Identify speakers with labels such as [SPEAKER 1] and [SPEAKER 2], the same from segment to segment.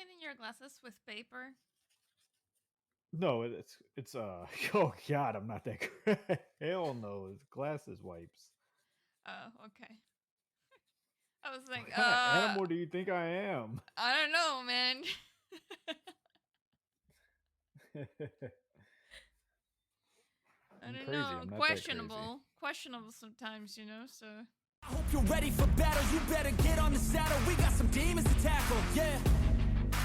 [SPEAKER 1] cleaning your glasses with paper?
[SPEAKER 2] No, it's oh god, I'm not that great. Hell no, it's glasses wipes.
[SPEAKER 1] Oh, okay. I was like,
[SPEAKER 2] What kind of animal do you think I am?
[SPEAKER 1] I don't know, man. I
[SPEAKER 2] I'm
[SPEAKER 1] don't
[SPEAKER 2] crazy.
[SPEAKER 1] know.
[SPEAKER 2] I'm not that crazy.
[SPEAKER 1] Questionable sometimes, so.
[SPEAKER 3] I hope you're ready for battle. You better get on the saddle. We got some demons to tackle. Yeah.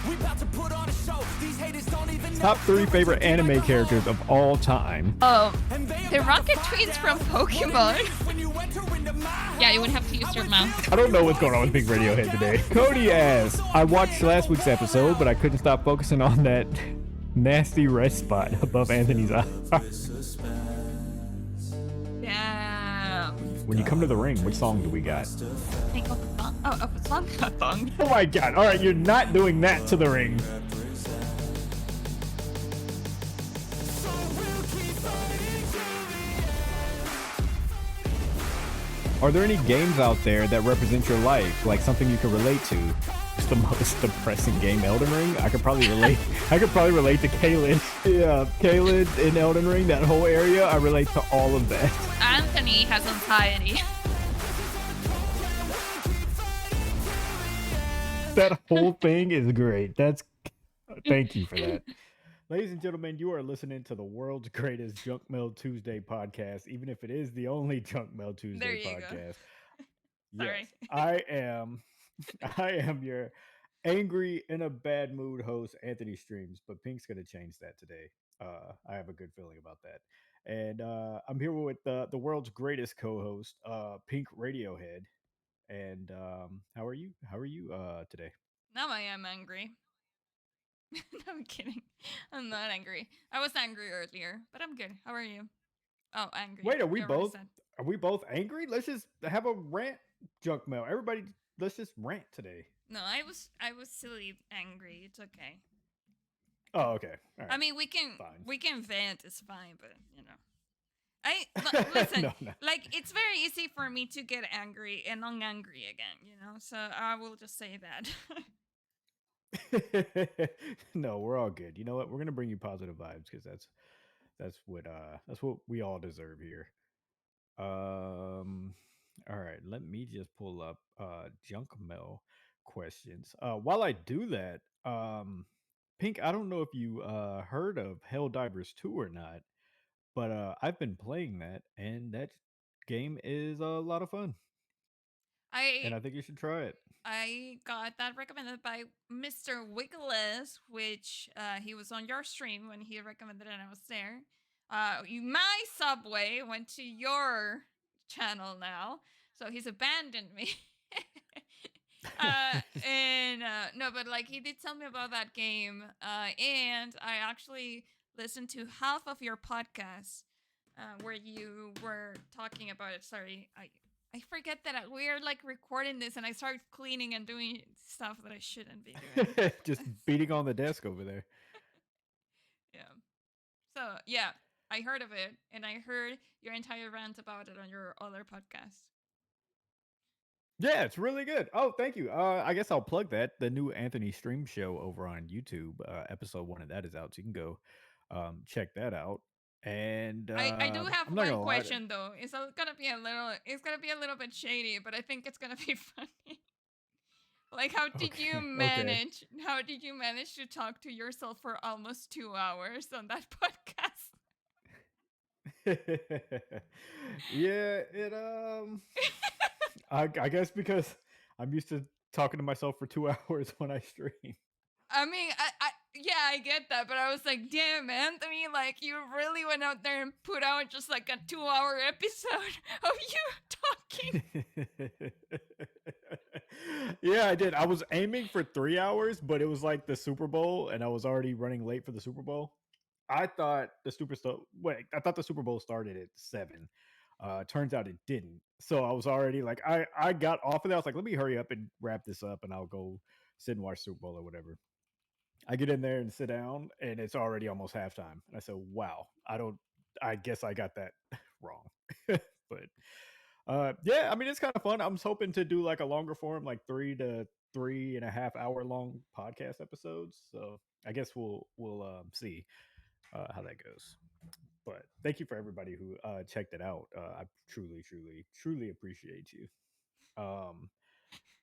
[SPEAKER 3] We about to put on a show. These haters don't even know.
[SPEAKER 4] Top 3 favorite anime characters of all time.
[SPEAKER 1] Oh, the Rocket Twins from Pokemon. Yeah, you would have to use your mouth.
[SPEAKER 4] I don't know what's going on with Big Radiohead today. Cody asks, I watched last week's episode, but I couldn't stop focusing on that nasty red spot above Anthony's eye.
[SPEAKER 1] Damn.
[SPEAKER 4] When you come to the ring, which song do we got?
[SPEAKER 1] Think of a song. Oh, a song. A song.
[SPEAKER 4] Oh my god. All right, you're not doing that to the ring. Are there any games out there that represent your life, like something you can relate to? It's the most depressing game, Elden Ring. I could probably relate. I could probably relate to Caelid. Yeah, Caelid in Elden Ring, that whole area. I relate to all of that.
[SPEAKER 1] Anthony has anxiety.
[SPEAKER 4] That whole thing is great. Thank you for that.
[SPEAKER 2] Ladies and gentlemen, you are listening to the world's greatest Junk Mail Tuesday podcast, even if it is the only Junk Mail
[SPEAKER 1] There
[SPEAKER 2] Tuesday
[SPEAKER 1] you go.
[SPEAKER 2] podcast.
[SPEAKER 1] Sorry.
[SPEAKER 2] Yes, I am your angry in a bad mood host, Anthony Streams, but Pink's gonna change that today. I have a good feeling about that. And I'm here with the world's greatest co-host, Pink Radiohead. And how are you? How are you today?
[SPEAKER 1] Now I am angry. No, I'm kidding. I'm not angry. I was angry earlier, but I'm good. How are you? Oh, angry.
[SPEAKER 2] Wait,
[SPEAKER 1] You already said.
[SPEAKER 2] are we both angry? Let's just have a rant, Junk Mail. Everybody, let's just rant today.
[SPEAKER 1] No, I was silly angry. It's okay.
[SPEAKER 2] Oh, okay. All right.
[SPEAKER 1] I mean,
[SPEAKER 2] Fine.
[SPEAKER 1] we can vent. It's fine, but listen.
[SPEAKER 2] No, no.
[SPEAKER 1] Like, it's very easy for me to get angry and unangry again. So I will just say that.
[SPEAKER 2] No, we're all good. You know what? We're gonna bring you positive vibes because that's what we all deserve here. All right, let me just pull up junk mail questions. While I do that, Pink, I don't know if you heard of Helldivers 2 or not, but I've been playing that and that game is a lot of fun
[SPEAKER 1] I
[SPEAKER 2] and I think you should try it.
[SPEAKER 1] I got that recommended by Mr. Wiggles, which he was on your stream when he recommended it and I was there. My subway went to your channel now, so he's abandoned me. And no, but like he did tell me about that game, and I actually listened to half of your podcast where you were talking about it. Sorry, I forget that we're like recording this and I start cleaning and doing stuff that I shouldn't be doing.
[SPEAKER 2] Just beating on the desk over there.
[SPEAKER 1] Yeah. So, yeah, I heard of it and I heard your entire rant about it on your other podcast.
[SPEAKER 2] Yeah, it's really good. Oh, thank you. I guess I'll plug that. The new Anthony Stream show over on YouTube, episode 1 of that is out, so you can go check that out. And
[SPEAKER 1] I do have
[SPEAKER 2] I'm not
[SPEAKER 1] one
[SPEAKER 2] gonna lie to
[SPEAKER 1] question though. It's gonna be a little bit shady, but I think it's gonna be funny. Like how did you
[SPEAKER 2] Okay.
[SPEAKER 1] manage to talk to yourself for almost 2 hours on that podcast?
[SPEAKER 2] Yeah, I guess because I'm used to talking to myself for 2 hours when I stream.
[SPEAKER 1] I mean, yeah, I get that, but I was like, damn, Anthony, like you really went out there and put out just like a 2 hour episode of you talking.
[SPEAKER 2] Yeah, I did. I was aiming for 3 hours, but it was like the Super Bowl, and I was already running late for the Super Bowl. I thought the Super Bowl started at 7. Turns out it didn't. So I was already like, I got off of that. I was like, let me hurry up and wrap this up, and I'll go sit and watch Super Bowl or whatever. I get in there and sit down, and it's already almost halftime. And I said, wow, I guess I got that wrong. But yeah, I mean, it's kind of fun. I'm hoping to do like a longer form, like 3.5 hour long podcast episodes. So I guess we'll see how that goes. But thank you for everybody who checked it out. I truly appreciate you.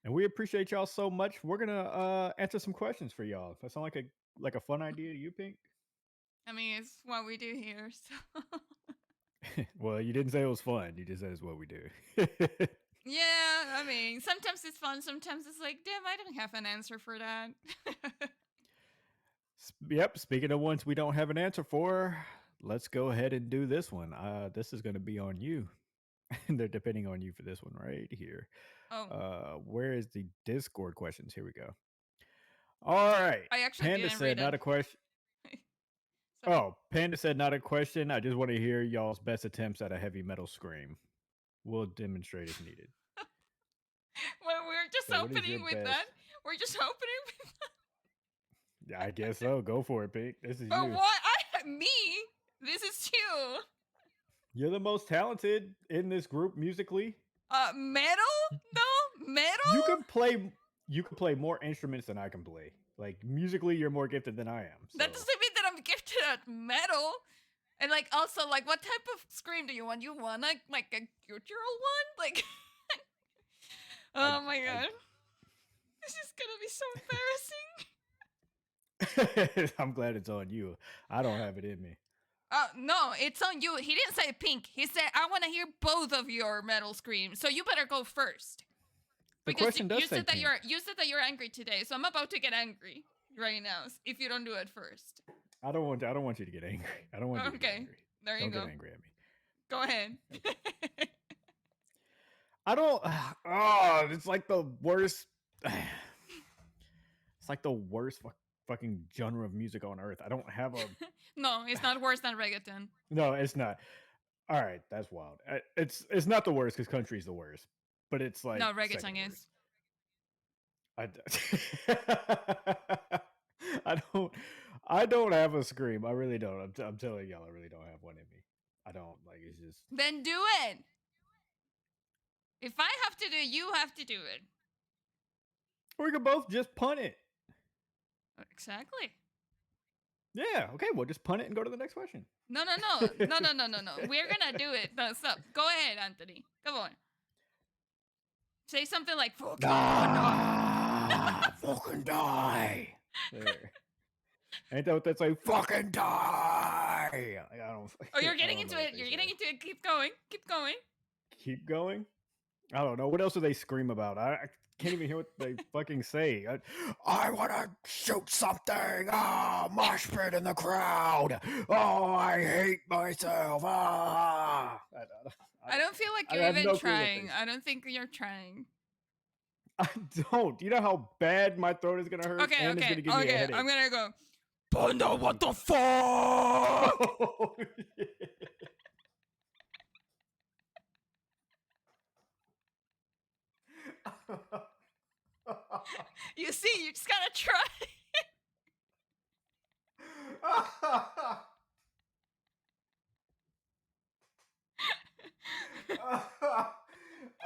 [SPEAKER 2] And we appreciate y'all so much. We're gonna answer some questions for y'all. That sound like a fun idea to you, Pink?
[SPEAKER 1] I mean, it's what we do here. So
[SPEAKER 2] Well, you didn't say it was fun. You just said it's what we do.
[SPEAKER 1] yeah, I mean, sometimes it's fun. Sometimes it's like, damn, I don't have an answer for that.
[SPEAKER 2] Yep. Speaking of ones we don't have an answer for, let's go ahead and do this one. This is going to be on you. They're depending on you for this one right here.
[SPEAKER 1] Oh,
[SPEAKER 2] Where is the Discord questions? Here we go. All right.
[SPEAKER 1] I actually
[SPEAKER 2] Panda
[SPEAKER 1] didn't
[SPEAKER 2] said
[SPEAKER 1] read
[SPEAKER 2] not
[SPEAKER 1] it.
[SPEAKER 2] a question.
[SPEAKER 1] Sorry.
[SPEAKER 2] Oh, Panda said not a question. I just want to hear y'all's best attempts at a heavy metal scream. We'll demonstrate if needed.
[SPEAKER 1] Well, we're just
[SPEAKER 2] So what is
[SPEAKER 1] opening
[SPEAKER 2] your
[SPEAKER 1] with
[SPEAKER 2] best?
[SPEAKER 1] that. We're just opening with that.
[SPEAKER 2] Yeah, I guess so. Go for it, Pink. This is
[SPEAKER 1] But
[SPEAKER 2] you.
[SPEAKER 1] what? Me? This is you.
[SPEAKER 2] You're the most talented in this group musically.
[SPEAKER 1] Metal? No, metal.
[SPEAKER 2] You can play more instruments than I can play. Like musically, you're more gifted than I am.
[SPEAKER 1] That
[SPEAKER 2] So.
[SPEAKER 1] doesn't mean that I'm gifted at metal. And like, also, like, what type of scream do you want? You want like a guttural one? Like, oh my
[SPEAKER 2] I-
[SPEAKER 1] god, this is gonna be so embarrassing.
[SPEAKER 2] I'm glad it's on you. I don't have it in me.
[SPEAKER 1] No, it's on you. He didn't say Pink. He said, I want to hear both of your metal screams. So you better go first.
[SPEAKER 2] The
[SPEAKER 1] Because
[SPEAKER 2] question does
[SPEAKER 1] you
[SPEAKER 2] say
[SPEAKER 1] said that
[SPEAKER 2] Pink.
[SPEAKER 1] you said that you're angry today. So I'm about to get angry right now if you don't do it first.
[SPEAKER 2] I don't want you to get angry. I don't want you to get
[SPEAKER 1] Okay,
[SPEAKER 2] angry.
[SPEAKER 1] there you
[SPEAKER 2] Don't
[SPEAKER 1] go.
[SPEAKER 2] get angry at me.
[SPEAKER 1] Go ahead.
[SPEAKER 2] I don't. Oh, it's like the worst. It's like the worst fucking genre of music on earth. I don't have a.
[SPEAKER 1] No, it's not worse than reggaeton.
[SPEAKER 2] No, it's not. All right, that's wild. It's not the worst because country's the worst, but it's like
[SPEAKER 1] No,
[SPEAKER 2] second
[SPEAKER 1] reggaeton
[SPEAKER 2] worst.
[SPEAKER 1] is.
[SPEAKER 2] I don't have a scream. I really don't. I'm telling y'all, I really don't have one in me. I don't like. It's just.
[SPEAKER 1] Then do it. If I have to do it, you have to do it.
[SPEAKER 2] We could both just punt it.
[SPEAKER 1] Exactly.
[SPEAKER 2] Yeah. Okay. We'll just punt it and go to the next question.
[SPEAKER 1] No. We're gonna do it. No, stop. Go ahead, Anthony. Come on. Say something like "fuck you,
[SPEAKER 2] Fucking die. There. Ain't that what that's like? Fucking die. I don't.
[SPEAKER 1] Oh, you're
[SPEAKER 2] I
[SPEAKER 1] getting
[SPEAKER 2] don't
[SPEAKER 1] into
[SPEAKER 2] know what
[SPEAKER 1] it.
[SPEAKER 2] they
[SPEAKER 1] You're
[SPEAKER 2] say.
[SPEAKER 1] getting into it. Keep going. Keep going.
[SPEAKER 2] Keep going. I don't know. What else do they scream about? I can't even hear what they fucking say. I want to shoot something. Ah, mosh pit in the crowd. Oh, I hate myself. Ah.
[SPEAKER 1] I don't feel like
[SPEAKER 2] I
[SPEAKER 1] you're
[SPEAKER 2] have
[SPEAKER 1] even
[SPEAKER 2] no clue what they
[SPEAKER 1] trying.
[SPEAKER 2] say.
[SPEAKER 1] I don't think you're trying.
[SPEAKER 2] I don't. You know how bad my throat is gonna hurt,
[SPEAKER 1] Okay,
[SPEAKER 2] and it's
[SPEAKER 1] okay,
[SPEAKER 2] gonna give me a
[SPEAKER 1] okay.
[SPEAKER 2] headache.
[SPEAKER 1] I'm gonna go.
[SPEAKER 3] Panda, what the fuck?
[SPEAKER 2] Oh, yeah.
[SPEAKER 1] You see, you just gotta try.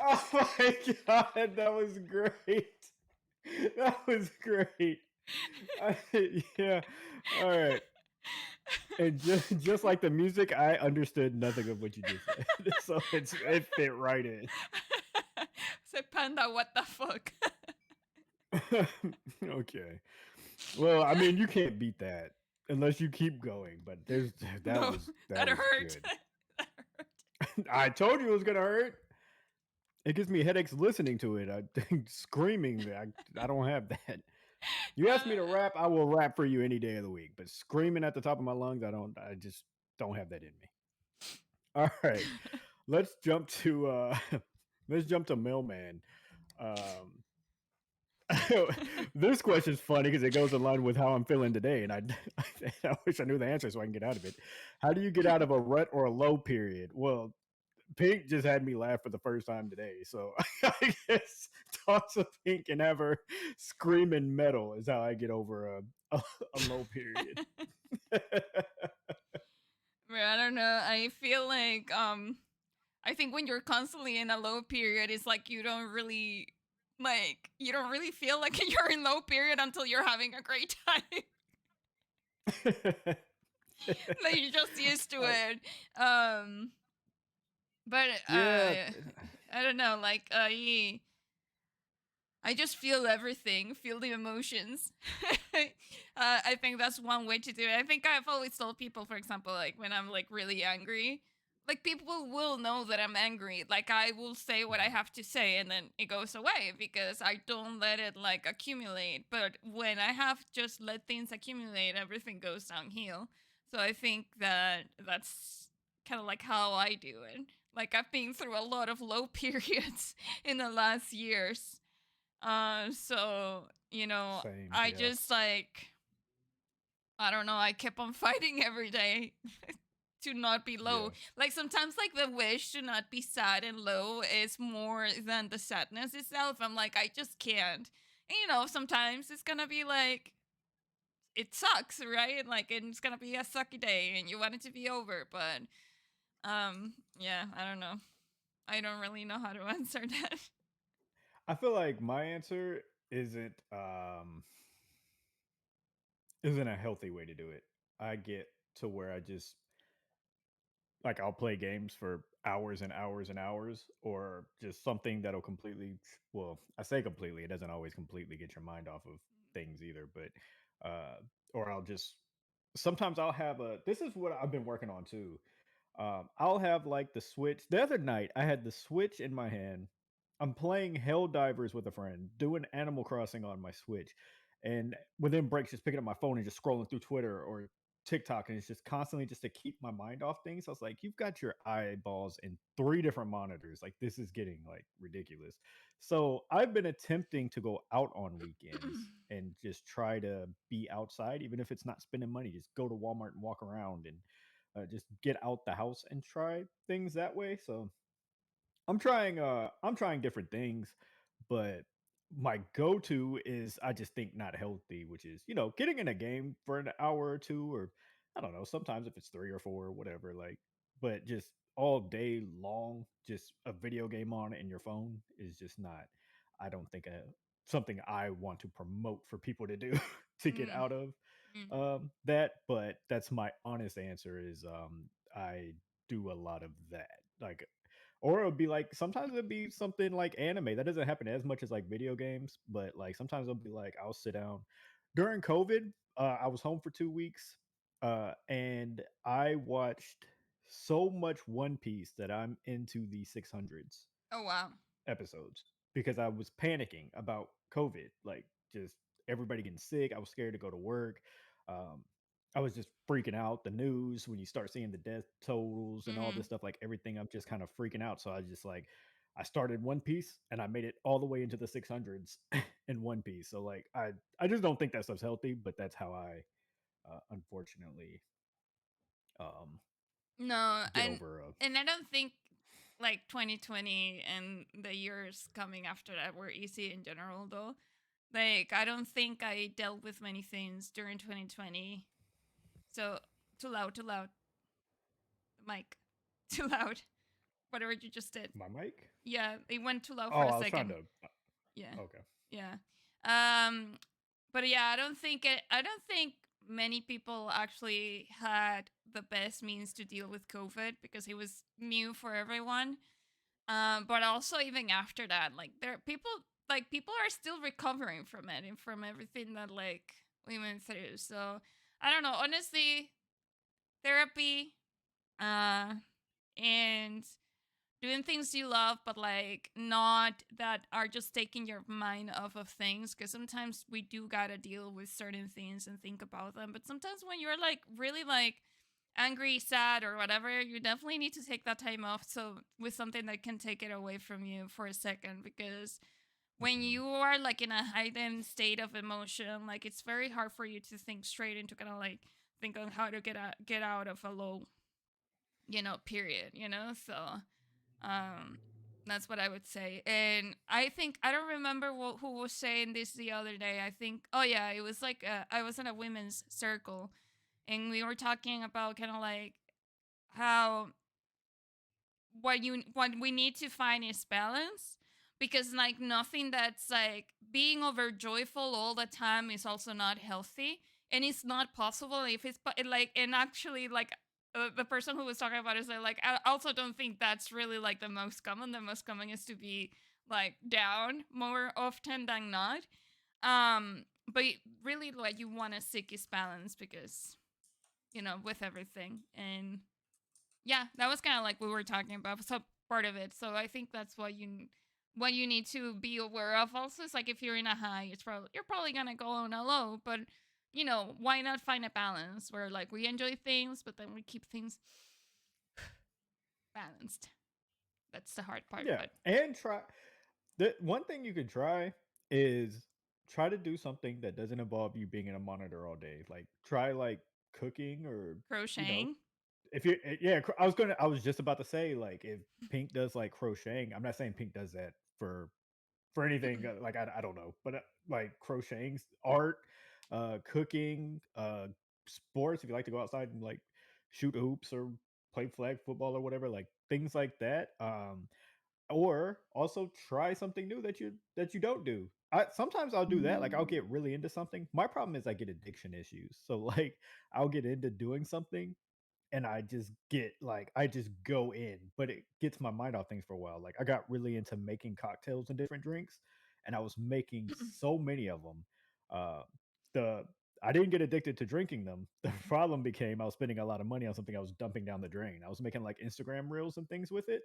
[SPEAKER 2] Oh my god, that was great. That was great. Yeah. All right. And just like the music, I understood nothing of what you just said. So it fit right in.
[SPEAKER 1] Say panda, what the fuck?
[SPEAKER 2] Okay. Well, I mean, you can't beat that unless you keep going. But that
[SPEAKER 1] No,
[SPEAKER 2] was
[SPEAKER 1] that
[SPEAKER 2] was
[SPEAKER 1] hurt.
[SPEAKER 2] good.
[SPEAKER 1] That hurt.
[SPEAKER 2] I told you it was gonna hurt. It gives me headaches listening to it. I think screaming. I don't have that. You ask me to rap, I will rap for you any day of the week. But screaming at the top of my lungs, I just don't have that in me. All right, let's jump to Mailman. This question is funny because it goes in line with how I'm feeling today, and I wish I knew the answer so I can get out of it. How do you get out of a rut or a low period? Well, Pink just had me laugh for the first time today, so I guess toss a Pink and have her screaming metal is how I get over a low period.
[SPEAKER 1] I don't know. I feel like I think when you're constantly in a low period, it's like you don't really Like, you don't really feel like you're in low period until you're having a great time. Like, you're just used to
[SPEAKER 2] I-
[SPEAKER 1] it. But
[SPEAKER 2] yeah,
[SPEAKER 1] I don't know. Like, I just feel everything, feel the emotions. I think that's one way to do it. I think I've always told people, for example, like when I'm like really angry, like people will know that I'm angry. Like I will say what I have to say and then it goes away because I don't let it like accumulate. But when I have just let things accumulate, everything goes downhill. So I think that that's kind of like how I do it. Like I've been through a lot of low periods in the last years, so
[SPEAKER 2] same.
[SPEAKER 1] I
[SPEAKER 2] Yeah,
[SPEAKER 1] just like I don't know. I kept on fighting every day to not be
[SPEAKER 2] yeah.
[SPEAKER 1] low. Like sometimes, like the wish to not be sad and low is more than the sadness itself. I'm like, I just can't. And sometimes it's gonna be like it sucks, right? Like it's gonna be a sucky day, and you want it to be over, but yeah, I don't know. I don't really know how to answer that.
[SPEAKER 2] I feel like my answer isn't a healthy way to do it. I get to where I just like I'll play games for hours and hours and hours, or just something that'll well, I say completely, it doesn't always completely get your mind off of things either, but or I'll just sometimes I'll have a this is what I've been working on too. I'll have like the Switch. The other night, I had the Switch in my hand. I'm playing Helldivers with a friend, doing Animal Crossing on my Switch, and within breaks, just picking up my phone and just scrolling through Twitter or TikTok, and it's just constantly just to keep my mind off things. I was like, you've got your eyeballs in three different monitors. Like this is getting like ridiculous. So I've been attempting to go out on weekends and just try to be outside, even if it's not spending money. Just go to Walmart and walk around and just get out the house and try things that way. So I'm trying different things, but my go-to is I just think not healthy, which is, getting in a game for an hour or two, or I don't know, sometimes if it's 3 or 4 or whatever, like, but just all day long just a video game on in your phone is just not, I don't think, something I want to promote for people to do to get
[SPEAKER 1] Mm,
[SPEAKER 2] out of
[SPEAKER 1] mhm.
[SPEAKER 2] that. But that's my honest answer is I do a lot of that, like, or it would be like sometimes it'd be something like anime. That doesn't happen as much as like video games, but like sometimes it'll be like I'll sit down during COVID. I was home for 2 weeks, and I watched so much One Piece that I'm into the 600s
[SPEAKER 1] Oh wow.
[SPEAKER 2] episodes because I was panicking about COVID, like just everybody getting sick. I was scared to go to work. Um, I was just freaking out. The news, when you start seeing the death totals and all
[SPEAKER 1] Mhm.
[SPEAKER 2] this stuff, like everything, I'm just kind of freaking out. So I just like, I started One Piece and I made it all the way into the 600s in One Piece. So like, I just don't think that stuff's healthy, but that's how I, unfortunately, um,
[SPEAKER 1] No,
[SPEAKER 2] get over.
[SPEAKER 1] and I don't think like 2020 and the years coming after that were easy in general though. Like I don't think I dealt with many things during 2020. So too loud, too loud. Mic. Too loud. Whatever you just did.
[SPEAKER 2] My mic.
[SPEAKER 1] Yeah, it went too loud
[SPEAKER 2] Oh,
[SPEAKER 1] for a
[SPEAKER 2] I was trying
[SPEAKER 1] second.
[SPEAKER 2] to.
[SPEAKER 1] Yeah.
[SPEAKER 2] Okay.
[SPEAKER 1] Yeah. Um but yeah, I don't think many people actually had the best means to deal with COVID because it was new for everyone. But also even after that, like people are still recovering from it and from everything that like we went through. So I don't know. Honestly, therapy, uh, and doing things you love, but like not that are just taking your mind off of things. Because sometimes we do gotta deal with certain things and think about them. But sometimes when you're like really like angry, sad, or whatever, you definitely need to take that time off. So with something that can take it away from you for a second, because when
[SPEAKER 2] Mhm.
[SPEAKER 1] you are like in a heightened state of emotion, like it's very hard for you to think straight and to kind of like think on how to get out of a low, period. So um that's what I would say. And I think I don't remember who was saying this the other day. I think, oh yeah, it was like I was in a women's circle and we were talking about kind of like how what we need to find is balance, because like nothing that's like being overjoyful all the time is also not healthy, and it's not possible if it's like, and actually like the person who was talking about it said like, I also don't think that's really like the most common. The most common is to be like down more often than not. But really like you want to seek is balance, because with everything. And yeah, that was kind of like we were talking about, so part of it. So I think that's what you need to be aware of also is like, if you're in a high, you're probably gonna go on a low, but why not find a balance where like we enjoy things, but then we keep things balanced. That's the hard part.
[SPEAKER 2] Yeah,
[SPEAKER 1] But
[SPEAKER 2] and try the one thing you could try is try to do something that doesn't involve you being in a monitor all day. Like try like cooking or you know
[SPEAKER 1] crocheting.
[SPEAKER 2] if you yeah I was just about to say like if Pink does like crocheting. I'm not saying Pink does that for anything like I don't know, but like crocheting, art, cooking, sports. If you like to go outside and like shoot hoops or play flag football or whatever, like things like that. Or also try something new that you don't do. Sometimes I'll do that. Like I'll get really into something. My problem is I get addiction issues. So like I'll get into doing something and I just go in, but it gets my mind off things for a while. Like I got really into making cocktails and different drinks, and I was making so many of them. Uh, the I didn't get addicted to drinking them. The problem became I was spending a lot of money on something I was dumping down the drain. I was making like Instagram reels and things with it,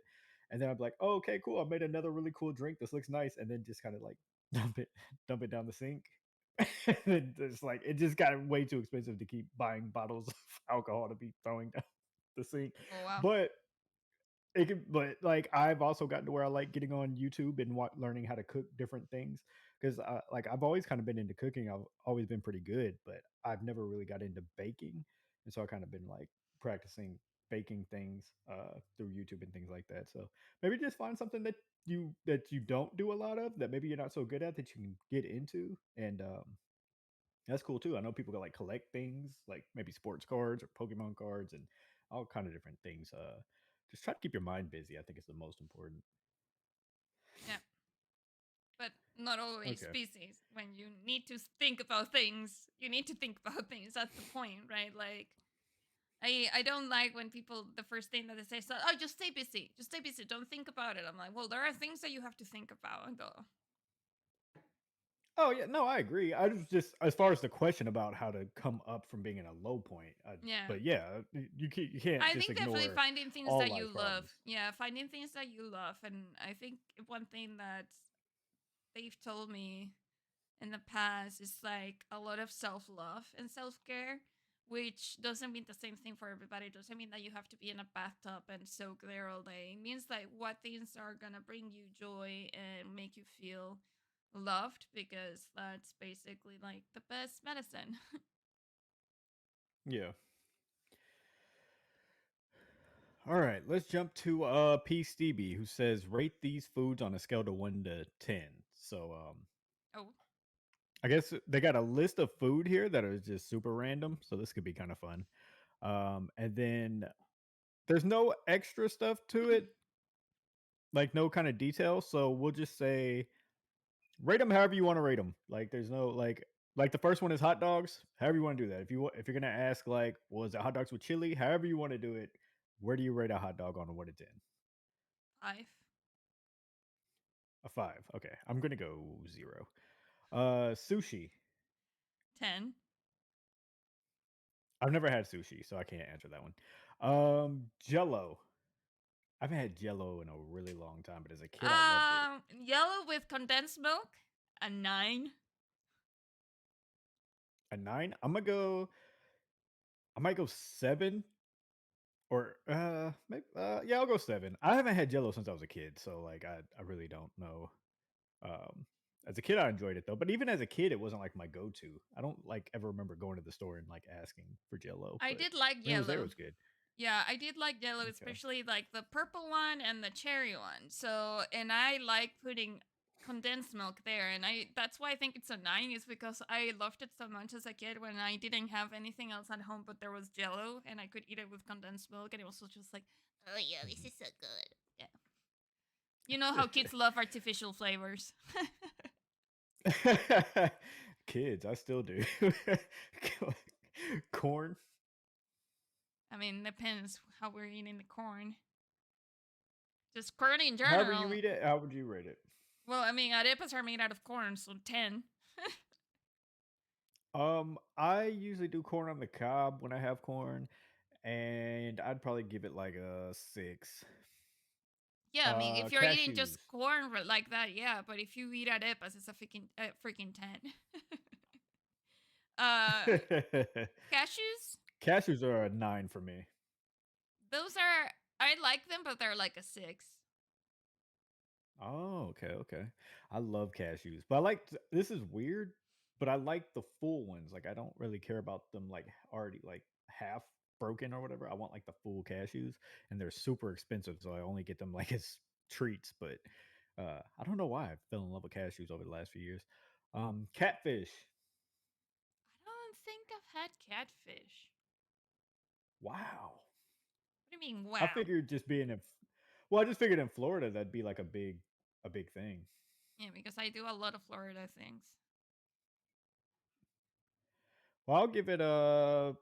[SPEAKER 2] and then I'm like, oh, okay, cool. I made another really cool drink. This looks nice, and then just kind of like dump it, dump it down the sink. And it's like it just got way too expensive to keep buying bottles of alcohol to be throwing down the sink.
[SPEAKER 1] Oh wow.
[SPEAKER 2] But but like I've also gotten to where I like getting on YouTube and learning how to cook different things because like I've always kind of been into cooking. I've always been pretty good, but I've never really got into baking, and so I kind of been like practicing baking things through YouTube and things like that. So maybe just find something that you don't do a lot of that maybe you're not so good at that you can get into, and that's cool too. I know people that like collect things like maybe sports cards or Pokemon cards and all kind of different things. Just try to keep your mind busy. I think is the most important.
[SPEAKER 1] Yeah. But not always
[SPEAKER 2] Okay.
[SPEAKER 1] busy. When you need to think about things, you need to think about things. That's the point, right? Like I don't like when people, the first thing that they say is, oh, just stay busy. Just stay busy. Don't think about it. I'm like, well, there are things that you have to think about though.
[SPEAKER 2] Oh yeah, no, I agree. I was just as far as the question about how to come up from being in a low point.
[SPEAKER 1] Yeah.
[SPEAKER 2] But yeah, you can't
[SPEAKER 1] I
[SPEAKER 2] just
[SPEAKER 1] think definitely
[SPEAKER 2] ignore
[SPEAKER 1] finding things
[SPEAKER 2] all
[SPEAKER 1] that you
[SPEAKER 2] life
[SPEAKER 1] love.
[SPEAKER 2] problems.
[SPEAKER 1] Yeah, finding things that you love. And I think one thing that they've told me in the past is like a lot of self-love and self-care, which doesn't mean the same thing for everybody. It doesn't mean that you have to be in a bathtub and soak there all day. It means like what things are gonna bring you joy and make you feel loved, because that's basically like the best medicine.
[SPEAKER 2] Yeah. All right, let's jump to P Stevie who says rate these foods on a scale to 1 to 10. So
[SPEAKER 1] Oh,
[SPEAKER 2] I guess they got a list of food here that are just super random, so this could be kind of fun. And then there's no extra stuff to it, like no kind of detail. So we'll just say rate them however you want to rate them. Like there's no like the first one is hot dogs. However you want to do that. If you're gonna ask like, was it hot dogs with chili? However you want to do it. Where do you rate a hot dog on a 1 to 10?
[SPEAKER 1] 5.
[SPEAKER 2] A 5. Okay, I'm gonna go 0. Sushi.
[SPEAKER 1] 10.
[SPEAKER 2] I've never had sushi, so I can't answer that one. Jello. I haven't had Jello in a really long time, but as a kid, I loved it.
[SPEAKER 1] Yellow with condensed milk, a 9.
[SPEAKER 2] A 9. I might go 7 or maybe yeah, I'll go 7. I haven't had Jello since I was a kid, so like I really don't know. Um, as a kid, I enjoyed it though, but even as a kid, it wasn't like my go-to. I don't like ever remember going to the store and like asking for Jello,
[SPEAKER 1] I
[SPEAKER 2] but
[SPEAKER 1] did like
[SPEAKER 2] when it was there, it
[SPEAKER 1] yellow.
[SPEAKER 2] was good.
[SPEAKER 1] Yeah, I did like yellow,
[SPEAKER 2] Okay.
[SPEAKER 1] especially like the purple one and the cherry one. So, and I like putting condensed milk there, and that's why I think it's a 9, is because I loved it so much as a kid when I didn't have anything else at home, but there was Jello and I could eat it with condensed milk, and it was just like, oh yeah, this
[SPEAKER 2] Mhm.
[SPEAKER 1] is so good. Yeah. You know how kids love artificial flavors.
[SPEAKER 2] Kids, I still do. Corn.
[SPEAKER 1] I mean, depends how we're eating the corn. Just corn in
[SPEAKER 2] However
[SPEAKER 1] general.
[SPEAKER 2] you eat it, how would you rate it?
[SPEAKER 1] Well, I mean, arepas are made out of corn, so 10.
[SPEAKER 2] I usually do corn on the cob when I have corn, and I'd probably give it like a 6.
[SPEAKER 1] Yeah, I mean, if you're eating just
[SPEAKER 2] Cashews.
[SPEAKER 1] corn like that, yeah. But if you eat arepas, it's a freaking 10. uh, cashews,
[SPEAKER 2] Cashews are a 9 for me.
[SPEAKER 1] those are I like them, but they're like a 6.
[SPEAKER 2] Oh, okay. I love cashews, but this is weird, but I like the full ones. Like I don't really care about them like already like half broken or whatever. I want like the full cashews, and they're super expensive, so I only get them like as treats. But I don't know why I fell in love with cashews over the last few years. Catfish.
[SPEAKER 1] I don't think I've had catfish.
[SPEAKER 2] Wow.
[SPEAKER 1] What do you mean,
[SPEAKER 2] I
[SPEAKER 1] wow?
[SPEAKER 2] figured just being in, well, I just figured in Florida that'd be like a big thing.
[SPEAKER 1] Yeah, because I do a lot of Florida things.
[SPEAKER 2] Well, I'll give it an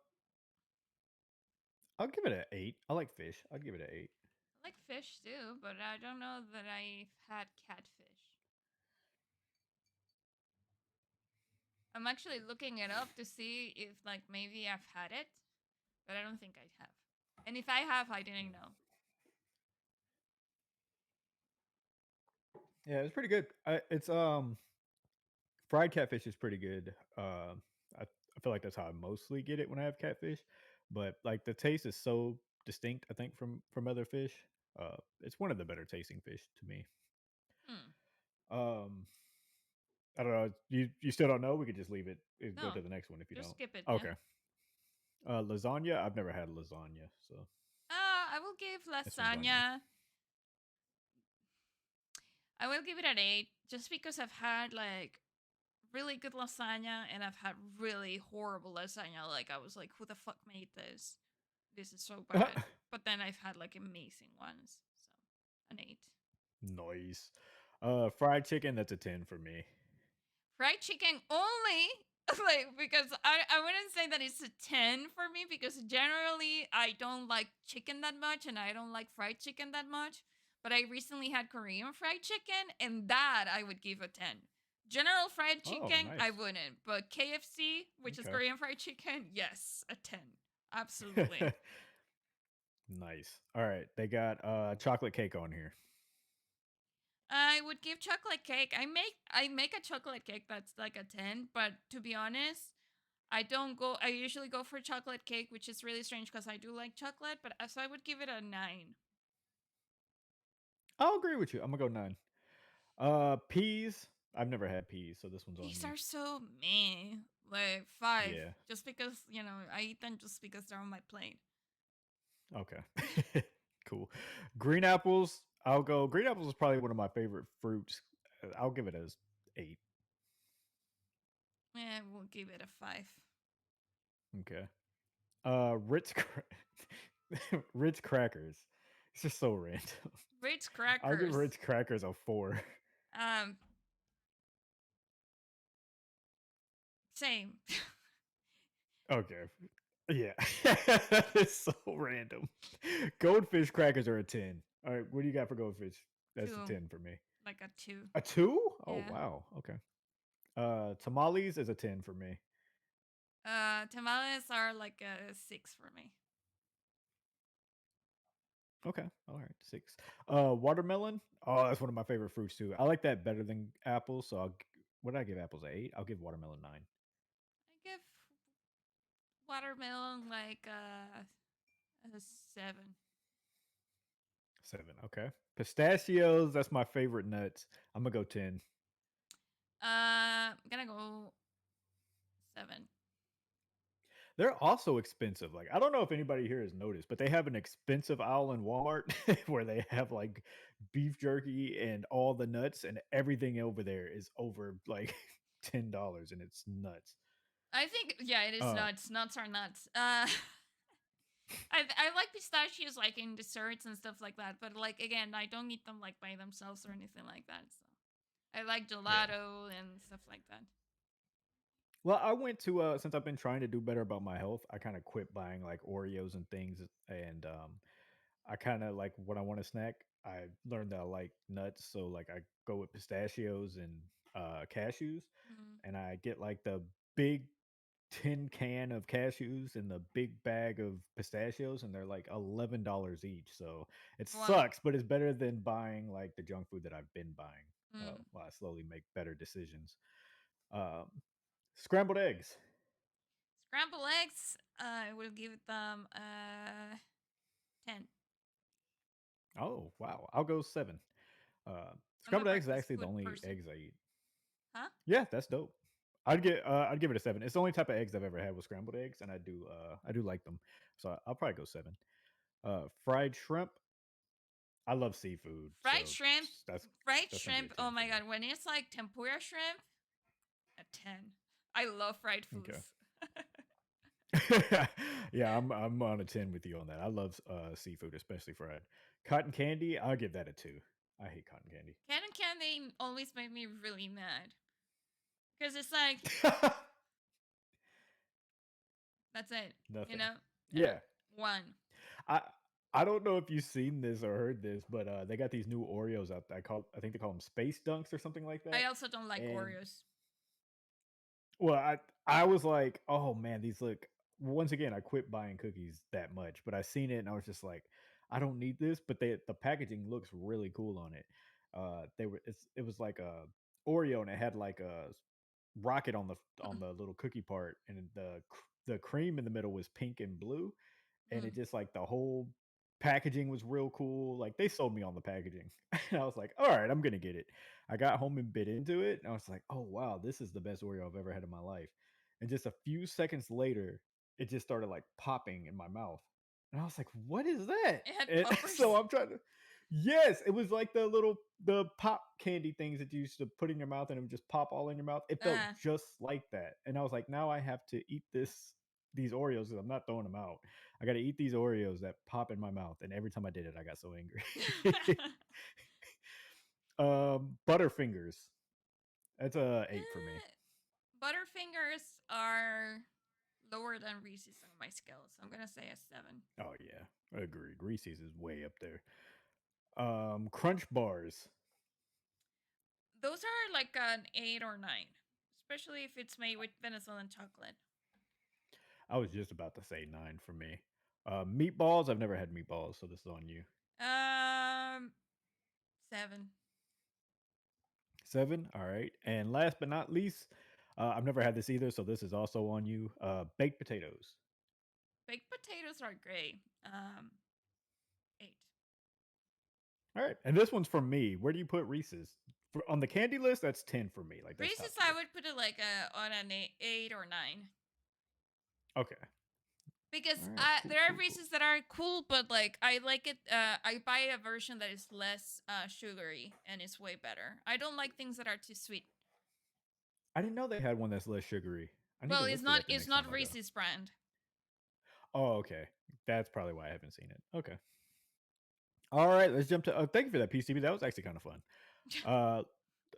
[SPEAKER 2] 8. I like fish. I'd give it an 8.
[SPEAKER 1] I like fish too, but I don't know that I've had catfish. I'm actually looking it up to see if like maybe I've had it, but I don't think I have. And if I have, I didn't know.
[SPEAKER 2] Yeah, it's pretty good. It's fried catfish is pretty good. I feel like that's how I mostly get it when I have catfish, but like the taste is so distinct. I think from other fish. It's one of the better tasting fish to me.
[SPEAKER 1] Hmm.
[SPEAKER 2] Um, I don't know. You still don't know? We could just leave it and go
[SPEAKER 1] No,
[SPEAKER 2] to the next one if you
[SPEAKER 1] just
[SPEAKER 2] don't.
[SPEAKER 1] skip it, man.
[SPEAKER 2] Okay. Lasagna. I've never had lasagna, so
[SPEAKER 1] I will give
[SPEAKER 2] this one's on you.
[SPEAKER 1] lasagna. I will give it an 8, just because I've had like really good lasagna and I've had really horrible lasagna. Like I was like, who the fuck made this? This is so bad. But then I've had like amazing ones, so an 8.
[SPEAKER 2] Noise. Fried chicken. That's a 10 for me.
[SPEAKER 1] Fried chicken only, like, because I wouldn't say that it's a 10 for me, because generally I don't like chicken that much and I don't like fried chicken that much. But I recently had Korean fried chicken, and that I would give a 10. General fried
[SPEAKER 2] Oh,
[SPEAKER 1] chicken, I
[SPEAKER 2] nice.
[SPEAKER 1] wouldn't. But KFC, which is
[SPEAKER 2] Okay.
[SPEAKER 1] Korean fried chicken, yes, a 10. Absolutely.
[SPEAKER 2] Nice. All right, they got chocolate cake on here.
[SPEAKER 1] I would give chocolate cake. I make a chocolate cake that's like a 10, but to be honest, I usually go for chocolate cake, which is really strange because I do like chocolate, but so I would give it a 9.
[SPEAKER 2] I'll agree with you. I'm gonna go 9. Peas. I've never had peas, so this one's on
[SPEAKER 1] These
[SPEAKER 2] me.
[SPEAKER 1] are so meh. Like 5.
[SPEAKER 2] Yeah.
[SPEAKER 1] Just because, I eat them just because they're on my plate.
[SPEAKER 2] Okay. Cool. Green apples. I'll go. Green apples is probably one of my favorite fruits. I'll give it as 8.
[SPEAKER 1] Yeah, we'll give it a 5.
[SPEAKER 2] Okay. Ritz crackers. It's just so random.
[SPEAKER 1] Ritz
[SPEAKER 2] I'll give
[SPEAKER 1] crackers.
[SPEAKER 2] Ritz crackers a 4.
[SPEAKER 1] Um, Same.
[SPEAKER 2] Okay. Yeah. It's so random. Goldfish crackers are a 10. All right, what do you got for goldfish? That's a
[SPEAKER 1] 2.
[SPEAKER 2] 10 for me.
[SPEAKER 1] Like a 2.
[SPEAKER 2] A 2? Oh,
[SPEAKER 1] Yeah.
[SPEAKER 2] wow. Okay. Tamales is a 10 for me.
[SPEAKER 1] Tamales are like a 6 for me.
[SPEAKER 2] Okay. All right. 6. Watermelon. Oh, that's one of my favorite fruits too. I like that better than apples. So what did I give apples? 8? I'll give watermelon 9.
[SPEAKER 1] I give watermelon like a 7.
[SPEAKER 2] 7. Okay. Pistachios. That's my favorite nuts. I'm gonna go 10.
[SPEAKER 1] I'm gonna go 7.
[SPEAKER 2] They're also expensive. Like I don't know if anybody here has noticed, but they have an expensive aisle in Walmart where they have like beef jerky and all the nuts, and everything over there is over like $10, and it's nuts.
[SPEAKER 1] I think, yeah, it is
[SPEAKER 2] Uh,
[SPEAKER 1] nuts. Nuts are nuts. I like pistachios like in desserts and stuff like that, but like again, I don't eat them like by themselves or anything like that. So I like
[SPEAKER 2] Yeah.
[SPEAKER 1] gelato and stuff like that.
[SPEAKER 2] Well, I went to since I've been trying to do better about my health, I kind of quit buying like Oreos and things, and I kind of like when I want a snack. I learned that I like nuts, so like I go with pistachios and cashews,
[SPEAKER 1] Mm.
[SPEAKER 2] and I get like the big tin can of cashews and the big bag of pistachios, and they're like $11 each. So it
[SPEAKER 1] Wow.
[SPEAKER 2] sucks, but it's better than buying like the junk food that I've been buying.
[SPEAKER 1] Mm.
[SPEAKER 2] While I slowly make better decisions. Um, Scrambled eggs.
[SPEAKER 1] Scrambled eggs, I will give them 10.
[SPEAKER 2] Oh wow, I'll go 7.
[SPEAKER 1] I'm a
[SPEAKER 2] Scrambled eggs is
[SPEAKER 1] breakfast
[SPEAKER 2] actually the
[SPEAKER 1] food
[SPEAKER 2] only
[SPEAKER 1] person.
[SPEAKER 2] eggs I eat.
[SPEAKER 1] Huh?
[SPEAKER 2] Yeah, that's dope. I'd give it a 7. It's the only type of eggs I've ever had with scrambled eggs, and I do like them. So I'll probably go 7. Fried shrimp. I love seafood,
[SPEAKER 1] Fried
[SPEAKER 2] so
[SPEAKER 1] shrimp.
[SPEAKER 2] that's
[SPEAKER 1] Fried
[SPEAKER 2] that's gonna be a
[SPEAKER 1] shrimp.
[SPEAKER 2] 10
[SPEAKER 1] Oh
[SPEAKER 2] for
[SPEAKER 1] my
[SPEAKER 2] me.
[SPEAKER 1] god, when it's like tempura shrimp, a 10. I love fried
[SPEAKER 2] Okay.
[SPEAKER 1] foods.
[SPEAKER 2] Yeah, I'm on a 10 with you on that. I love seafood, especially fried. Cotton candy, I'll give that a 2. I hate cotton candy.
[SPEAKER 1] Cotton candy always made me really mad. Because it's like, that's it. You
[SPEAKER 2] Nothing.
[SPEAKER 1] know?
[SPEAKER 2] Yeah.
[SPEAKER 1] 1.
[SPEAKER 2] I I don't know if you've seen this or heard this, but they got these new Oreos out there. I think they call them Space Dunks or something like
[SPEAKER 1] I
[SPEAKER 2] that.
[SPEAKER 1] also don't like
[SPEAKER 2] And
[SPEAKER 1] Oreos.
[SPEAKER 2] well, I was like, oh man, these look. Once again, I quit buying cookies that much, but I seen it and I was just like, I don't need this. But the packaging looks really cool on it. It was like a Oreo and it had like a rocket on the little cookie part, and the cream in the middle was pink and blue, and it
[SPEAKER 1] Mm.
[SPEAKER 2] just like the whole packaging was real cool. Like they sold me on the packaging. And I was like, all right, I'm gonna get it. I got home and bit into it, and I was like, oh wow, this is the best Oreo I've ever had in my life. And just a few seconds later, it just started like popping in my mouth. And I was like, what is that?
[SPEAKER 1] It had
[SPEAKER 2] And so
[SPEAKER 1] poppers.
[SPEAKER 2] I'm trying to yes, it was like the pop candy things that you used to put in your mouth and it would just pop all in your mouth. It felt
[SPEAKER 1] Uh,
[SPEAKER 2] just like that. And I was like, now I have to eat these Oreos because I'm not throwing them out. I got to eat these Oreos that pop in my mouth. And every time I did it, I got so angry. Butterfingers. That's a 8 for me.
[SPEAKER 1] Butterfingers are lower than Reese's on my scale, so I'm gonna say a 7.
[SPEAKER 2] Oh yeah, agreed. Reese's is way up there. Crunch bars.
[SPEAKER 1] Those are like an 8 or 9, especially if it's made with Venezuelan chocolate.
[SPEAKER 2] I was just about to say 9 for me. Meatballs. I've never had meatballs, so this is on you.
[SPEAKER 1] 7.
[SPEAKER 2] 7. All right. And last but not least, I've never had this either, so this is also on you. Baked potatoes.
[SPEAKER 1] Baked potatoes are great. 8.
[SPEAKER 2] All right. And this one's from me. Where do you put Reese's? On the candy list, that's 10 for me. Like that's top
[SPEAKER 1] Reese's, I
[SPEAKER 2] tier.
[SPEAKER 1] would put it like on an 8 or 9.
[SPEAKER 2] Okay.
[SPEAKER 1] Because
[SPEAKER 2] All right. Cool,
[SPEAKER 1] there are
[SPEAKER 2] cool, cool.
[SPEAKER 1] Reese's that are cool, but like I like it. I buy a version that is less sugary and it's way better. I don't like things that are too sweet.
[SPEAKER 2] I didn't know they had one that's less sugary. I need to
[SPEAKER 1] Well,
[SPEAKER 2] look for that the
[SPEAKER 1] it's
[SPEAKER 2] next time
[SPEAKER 1] not
[SPEAKER 2] I go.
[SPEAKER 1] Reese's brand.
[SPEAKER 2] Oh, okay. That's probably why I haven't seen it. Okay. All right. Let's jump to. Thank you for that, PCB. That was actually kind of fun. Uh,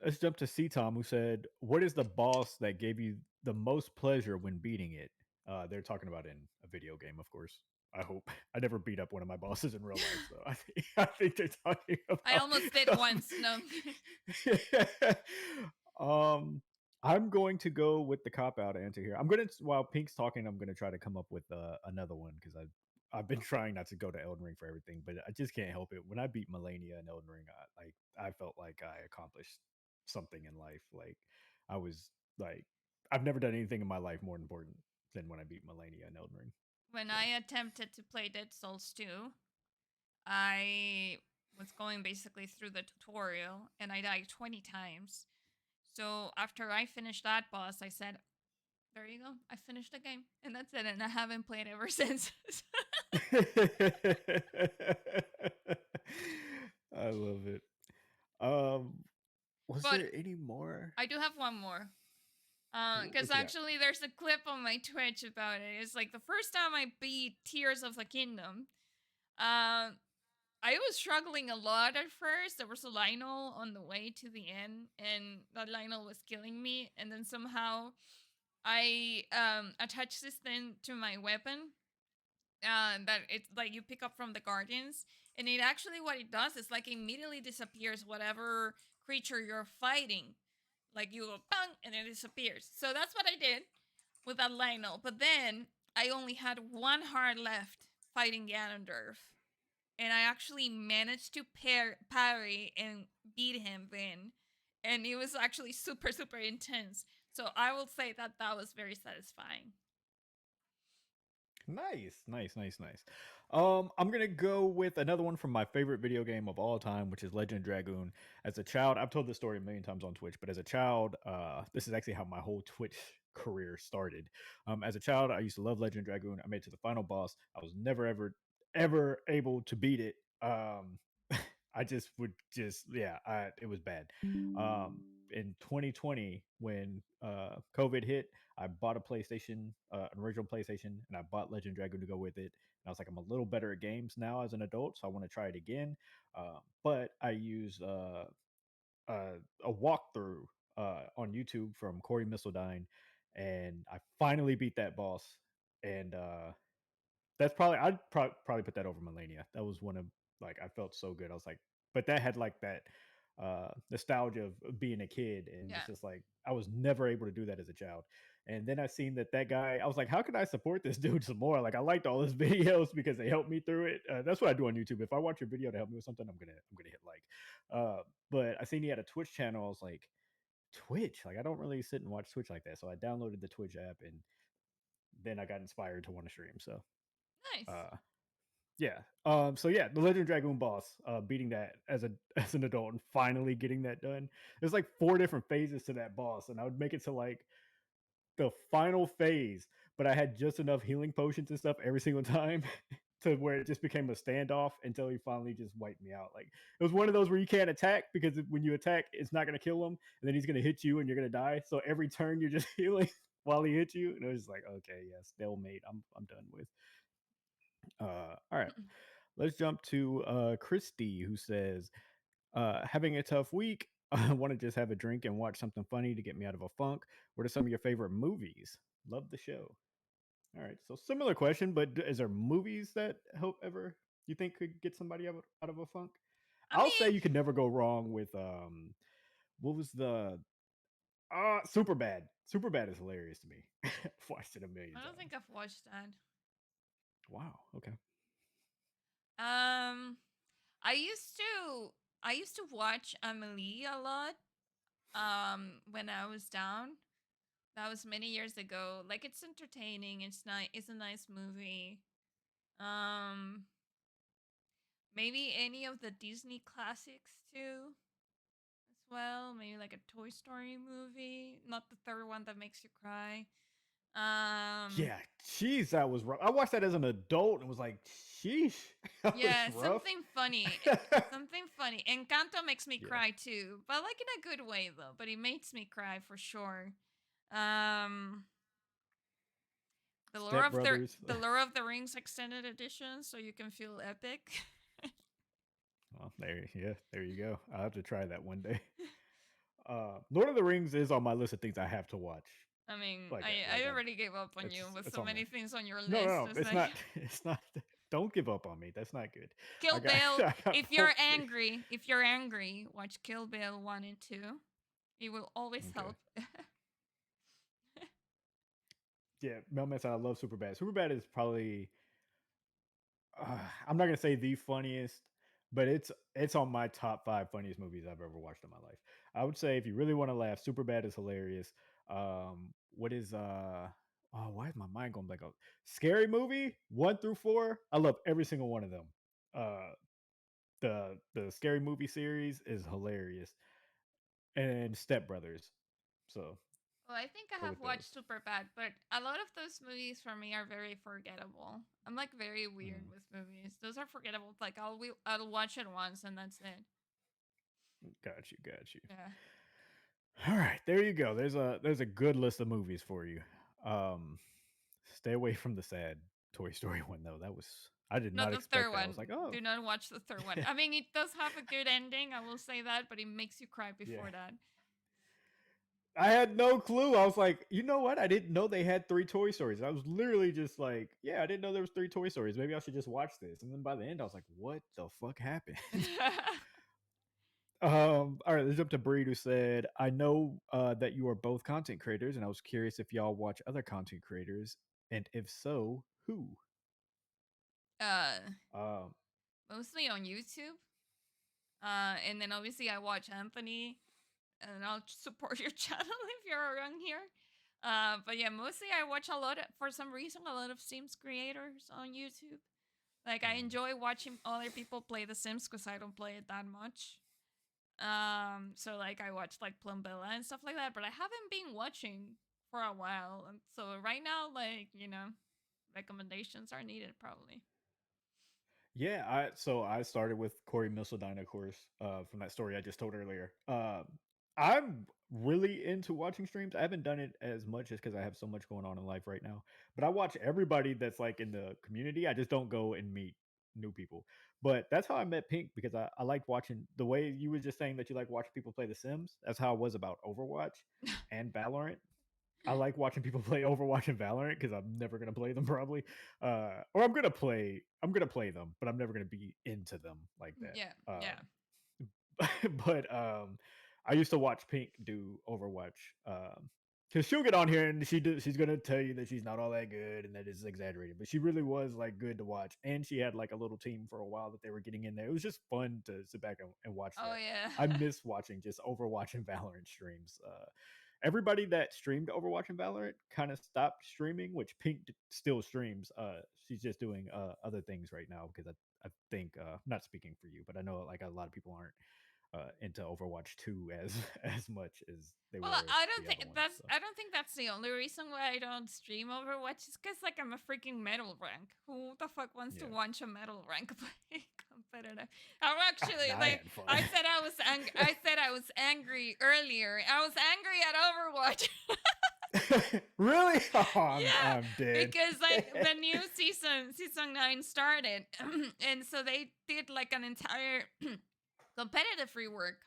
[SPEAKER 2] let's jump to C Tom, who said, "What is the boss that gave you the most pleasure when beating it?" They're talking about in a video game, of course. I hope I never beat up one of my bosses in real life, so I think they're talking
[SPEAKER 1] I
[SPEAKER 2] about.
[SPEAKER 1] almost did once. No.
[SPEAKER 2] um, I'm going to go with the cop out answer here. I'm gonna while Pink's talking, I'm gonna try to come up with another one because I've been trying not to go to Elden Ring for everything, but I just can't help it. When I beat Melania in Elden Ring, I felt like I accomplished something in life. Like I was like I've never done anything in my life more important than when I beat Melania in Elden Ring.
[SPEAKER 1] When
[SPEAKER 2] So
[SPEAKER 1] I attempted to play Dead Souls 2, I was going basically through the tutorial and I died 20 times. So after I finished that boss, I said, there you go. I finished the game. And that's it. And I haven't played ever since.
[SPEAKER 2] I love it. Um was
[SPEAKER 1] But
[SPEAKER 2] there any more?
[SPEAKER 1] I do have one more. Because
[SPEAKER 2] What you got?
[SPEAKER 1] actually, there's a clip on my Twitch about it. It's like the first time I beat Tears of the Kingdom. I was struggling a lot at first. There was a Lionel on the way to the end, and that Lionel was killing me. And then somehow I attached this thing to my weapon that it's like you pick up from the Guardians, and it actually what it does is like immediately disappears whatever creature you're fighting. Like you go bang and it disappears. So that's what I did with that Lionel. But then I only had one heart left fighting Ganondorf, and I actually managed to parry and beat him then, and it was actually super intense. So I will say that that was very satisfying.
[SPEAKER 2] Nice. I'm gonna go with another one from my favorite video game of all time, which is Legend of Dragoon. As a child, I've told this story a million times on Twitch, but as a child, this is actually how my whole Twitch career started. As a child, I used to love Legend of Dragoon. I made it to the final boss. I was never ever able to beat it. I just would just yeah, it was bad. In 2020, when COVID hit, I bought a PlayStation, an original PlayStation, and I bought Legend Dragoon to go with it. And I was like, I'm a little better at games now as an adult, so I want to try it again. But I use a walkthrough on YouTube from Corey Missildine, and I finally beat that boss. And that's probably probably put that over Melania. That was one of like I felt so good. I was like, but that had like that nostalgia of being a kid, and
[SPEAKER 1] Yeah.
[SPEAKER 2] it's just like I was never able to do that as a child. And then I seen that guy. I was like, how can I support this dude some more? Like I liked all his videos because they helped me through it. That's what I do on YouTube. If I watch a video to help me with something, I'm gonna hit like. But I seen he had a Twitch channel. I was like, Twitch. Like I don't really sit and watch Twitch like that. So I downloaded the Twitch app, and then I got inspired to want to stream. So
[SPEAKER 1] Nice.
[SPEAKER 2] yeah. So yeah, the Legend of Dragoon boss, beating that as a as an adult and finally getting that done. There's like 4 different phases to that boss, and I would make it to like the final phase, but I had just enough healing potions and stuff every single time to where it just became a standoff until he finally just wiped me out. Like it was one of those where you can't attack because when you attack, it's not gonna kill him, and then he's gonna hit you and you're gonna die. So every turn you're just healing while he hits you, and it was like, okay, yeah, stalemate. I'm done with. All right. Let's jump to Christy, who says, having a tough week. I want to just have a drink and watch something funny to get me out of a funk. What are some of your favorite movies? Love the show. All right. So similar question, but is there movies that help ever you think could get somebody out of a funk?
[SPEAKER 1] I
[SPEAKER 2] I'll say
[SPEAKER 1] mean,
[SPEAKER 2] you could never go wrong with what was the Super Bad. Super Bad is hilarious to me. I've watched it a million
[SPEAKER 1] I don't
[SPEAKER 2] times.
[SPEAKER 1] think I've watched that.
[SPEAKER 2] Wow. Okay.
[SPEAKER 1] I used to watch Amelie a lot. When I was down. That was many years ago. Like it's entertaining. It's nice. It's a nice movie. Um, maybe any of the Disney classics too, as well. Maybe like a Toy Story movie, not the third one that makes you cry.
[SPEAKER 2] Yeah, jeez, that was rough. I watched that as an adult and was like, sheesh, that was
[SPEAKER 1] Yeah,
[SPEAKER 2] rough.
[SPEAKER 1] something funny. Encanto makes me
[SPEAKER 2] Yeah.
[SPEAKER 1] cry too, but like in a good way though. But it makes me cry for sure. Um,
[SPEAKER 2] Step Brothers.
[SPEAKER 1] The Lord of the Rings extended edition, so you can feel epic.
[SPEAKER 2] Well, there you go. I'll have to try that one day. Lord of the Rings is on my list of things I have to watch.
[SPEAKER 1] I mean,
[SPEAKER 2] Like,
[SPEAKER 1] I already gave up on you with
[SPEAKER 2] it's
[SPEAKER 1] so
[SPEAKER 2] on
[SPEAKER 1] many
[SPEAKER 2] there.
[SPEAKER 1] things on your list.
[SPEAKER 2] No,
[SPEAKER 1] It's
[SPEAKER 2] it's
[SPEAKER 1] like
[SPEAKER 2] not. It's not. Don't give up on me. That's not good.
[SPEAKER 1] Kill
[SPEAKER 2] I got-
[SPEAKER 1] Bill.
[SPEAKER 2] I got
[SPEAKER 1] If you're
[SPEAKER 2] 4
[SPEAKER 1] if you're angry, watch Kill Bill 1 and 2. It will always
[SPEAKER 2] Okay.
[SPEAKER 1] help.
[SPEAKER 2] Yeah, Melman said I love Superbad. Superbad is probably I'm not gonna say the funniest, but it's on my top 5 funniest movies I've ever watched in my life. I would say if you really want to laugh, Superbad is hilarious. What is oh, why is my mind going blank? Scary Movie 1 through 4. I love every single one of them. Uh, the Scary Movie series is hilarious, and Step Brothers. So
[SPEAKER 1] Well, I think I
[SPEAKER 2] go
[SPEAKER 1] have
[SPEAKER 2] with those.
[SPEAKER 1] watched Superbad, but a lot of those movies for me are very forgettable. I'm like very weird
[SPEAKER 2] Mm,
[SPEAKER 1] with movies. Those are forgettable. Like I'll watch it once and that's it.
[SPEAKER 2] got you.
[SPEAKER 1] Yeah.
[SPEAKER 2] All right, there you go. There's a good list of movies for you. Um, stay away from the sad Toy Story one though. That was I did
[SPEAKER 1] Not
[SPEAKER 2] not
[SPEAKER 1] the third
[SPEAKER 2] expect that. I was
[SPEAKER 1] one.
[SPEAKER 2] like, oh
[SPEAKER 1] Do not watch the third one. I mean, it does have a good ending, I will say that, but it makes you cry
[SPEAKER 2] yeah.
[SPEAKER 1] before that.
[SPEAKER 2] I had no clue. I was like, you know what? I didn't know they had three Toy Stories. I was literally just like, yeah, I didn't know there was three Toy Stories. Maybe I should just watch this. And then by the end, I was like, what the fuck happened? All right, let's jump to Breed, who said, I know that you are both content creators, and I was curious if y'all watch other content creators, and if so, who?
[SPEAKER 1] uh,
[SPEAKER 2] Um,
[SPEAKER 1] Mostly on YouTube. And then obviously I watch Anthony, and I'll support your channel if you're around here. But yeah, mostly I watch for some reason, a lot of Sims creators on YouTube. Like I
[SPEAKER 2] mm,
[SPEAKER 1] enjoy watching other people play The Sims because I don't play it that much. So like I watch like Plumbella and stuff like that, but I haven't been watching for a while, and so right now, like recommendations are needed probably.
[SPEAKER 2] yeah, I started with Corey Missildine, of course, from that story I just told earlier. I'm really into watching streams. I haven't done it as much just because I have so much going on in life right now. But I watch everybody that's like in the community. I just don't go and meet new people. But that's how I met Pink because I liked watching the way you were just saying that you like watching people play The Sims. That's how I was about Overwatch and Valorant. I like watching people play Overwatch and Valorant because I'm never gonna play them probably, or I'm gonna play them, but I'm never gonna be into them like that.
[SPEAKER 1] Yeah, yeah.
[SPEAKER 2] But I used to watch Pink do Overwatch because she'll get on here and she's gonna tell you that she's not all that good and that it's exaggerated, but she really was like good to watch, and she had like a little team for a while that they were getting in there. It was just fun to sit back and watch
[SPEAKER 1] Oh
[SPEAKER 2] that. I
[SPEAKER 1] yeah.
[SPEAKER 2] miss watching just Overwatch and Valorant streams. Everybody that streamed Overwatch and Valorant kind of stopped streaming, which still streams. She's just doing other things right now because I think not speaking for you, but I know like a lot of people aren't into Overwatch 2 as as much as they
[SPEAKER 1] Well,
[SPEAKER 2] were
[SPEAKER 1] I don't
[SPEAKER 2] the
[SPEAKER 1] think
[SPEAKER 2] other ones.
[SPEAKER 1] that's
[SPEAKER 2] So
[SPEAKER 1] I don't think that's the only reason why I don't stream Overwatch is because like I'm a freaking metal rank. Who the fuck wants to
[SPEAKER 2] yeah,
[SPEAKER 1] watch a metal rank play competitive? I'm actually
[SPEAKER 2] I
[SPEAKER 1] like
[SPEAKER 2] had fun.
[SPEAKER 1] I said I said I was angry earlier. I was angry at Overwatch.
[SPEAKER 2] Really? Oh,
[SPEAKER 1] Yeah,
[SPEAKER 2] I'm dead.
[SPEAKER 1] because like the new season 9 started, and so they did like an entire competitive rework,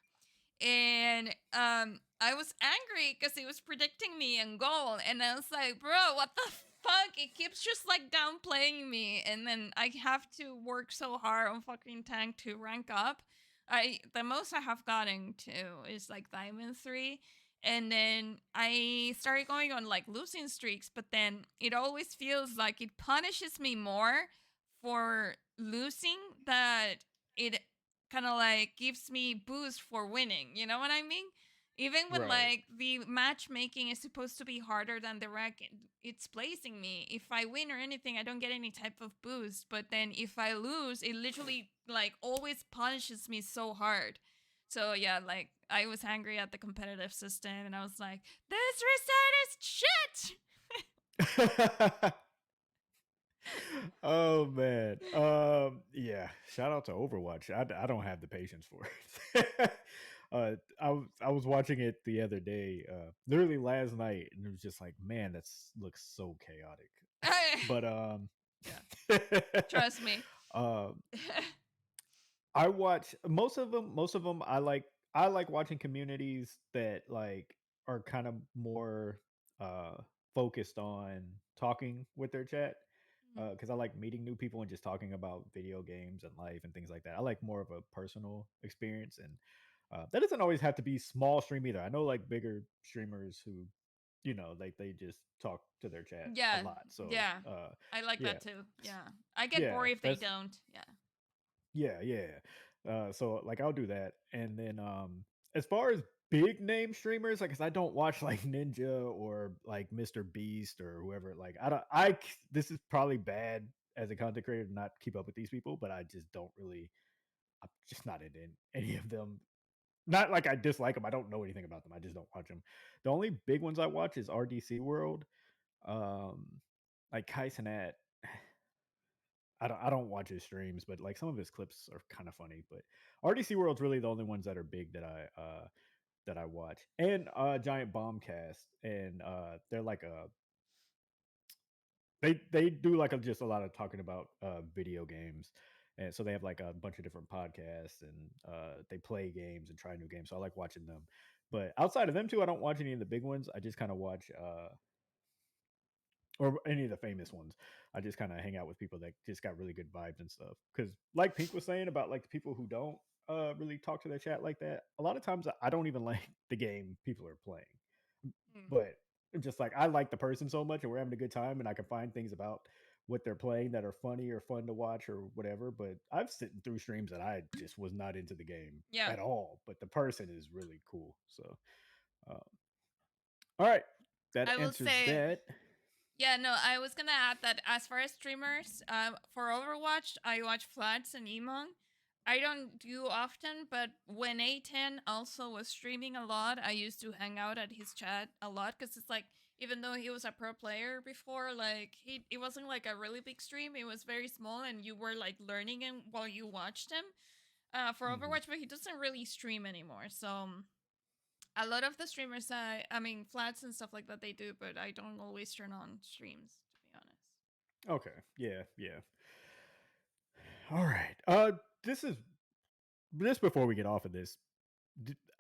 [SPEAKER 1] and I was angry because it was predicting me in goal, and I was like, bro, what the fuck? It keeps just like downplaying me, and then I have to work so hard on fucking tank to rank up. The most I have gotten to is like Diamond 3. And then I started going on like losing streaks, but then it always feels like it punishes me more for losing that it kind of like gives me boost for winning. You know what I mean? Even when
[SPEAKER 2] Right.
[SPEAKER 1] like the matchmaking is supposed to be harder than the rank, it's placing me. If I win or anything, I don't get any type of boost. But then if I lose, it literally like always punishes me so hard. So yeah, like I was angry at the competitive system, and I was like, "This reset is shit."
[SPEAKER 2] Oh man. Yeah. Shout out to Overwatch. I don't have the patience for it. I was watching it the other day, literally last night, and it was just like, man, that's looks so chaotic. But
[SPEAKER 1] Yeah, trust me.
[SPEAKER 2] um I watch most of them I like watching communities that like are kind of more uh focused on talking with their chat because I like meeting new people and just talking about video games and life and things like that. I like more of a personal experience, and that doesn't always have to be small stream either. I know like bigger streamers who, you know, like they just talk to their chat a
[SPEAKER 1] Yeah,
[SPEAKER 2] lot. So
[SPEAKER 1] yeah, I like
[SPEAKER 2] yeah,
[SPEAKER 1] that too. Yeah, I get
[SPEAKER 2] yeah,
[SPEAKER 1] bored if they
[SPEAKER 2] that's
[SPEAKER 1] don't. Yeah.
[SPEAKER 2] yeah, yeah. So like I'll do that. And then as far as big name streamers, like 'cause I don't watch like Ninja or like Mr. Beast or whoever. Like this is probably bad as a content creator to not keep up with these people, but I just don't really I'm just not into any of them. Not like I dislike them. I don't know anything about them. I just don't watch them. The only big ones I watch is RDC World. Um like Kai Cenat. I don't watch his streams, but like some of his clips are kind of funny. But RDC World's really the only ones that are big that I that I watch, and Giant Bombcast, and they're like a they do like just a lot of talking about video games, and so they have like a bunch of different podcasts, and they play games and try new games. So I like watching them. But outside of them two, I don't watch any of the big ones. I just kind of watch or any of the famous ones. I just kind of hang out with people that just got really good vibes and stuff. Because like Pink was saying about like the people who don't really talk to their chat like that. A lot of times I don't even like the game people are playing,
[SPEAKER 1] Mm.
[SPEAKER 2] but just like I like the person so much and we're having a good time and I can find things about what they're playing that are funny or fun to watch or whatever. But I've sitting through streams that I just was not into the game
[SPEAKER 1] Yeah.
[SPEAKER 2] at all, but the person is really cool. So, um, all right, that
[SPEAKER 1] I will
[SPEAKER 2] answers
[SPEAKER 1] say,
[SPEAKER 2] that.
[SPEAKER 1] yeah, no, I was gonna add that as far as streamers, for Overwatch, I watch Flats and Emong. I don't do often, but when A10 also was streaming a lot, I used to hang out at his chat a lot because it's like, even though he was a pro player before, like it wasn't like a really big stream. It was very small, and you were like learning him while you watched him. For
[SPEAKER 2] Mhm.
[SPEAKER 1] Overwatch, but he doesn't really stream anymore. So a lot of the streamers, I mean, Flats and stuff like that, they do, but I don't always turn on streams, to be honest.
[SPEAKER 2] Okay, yeah, yeah. All right. This is just before we get off of this,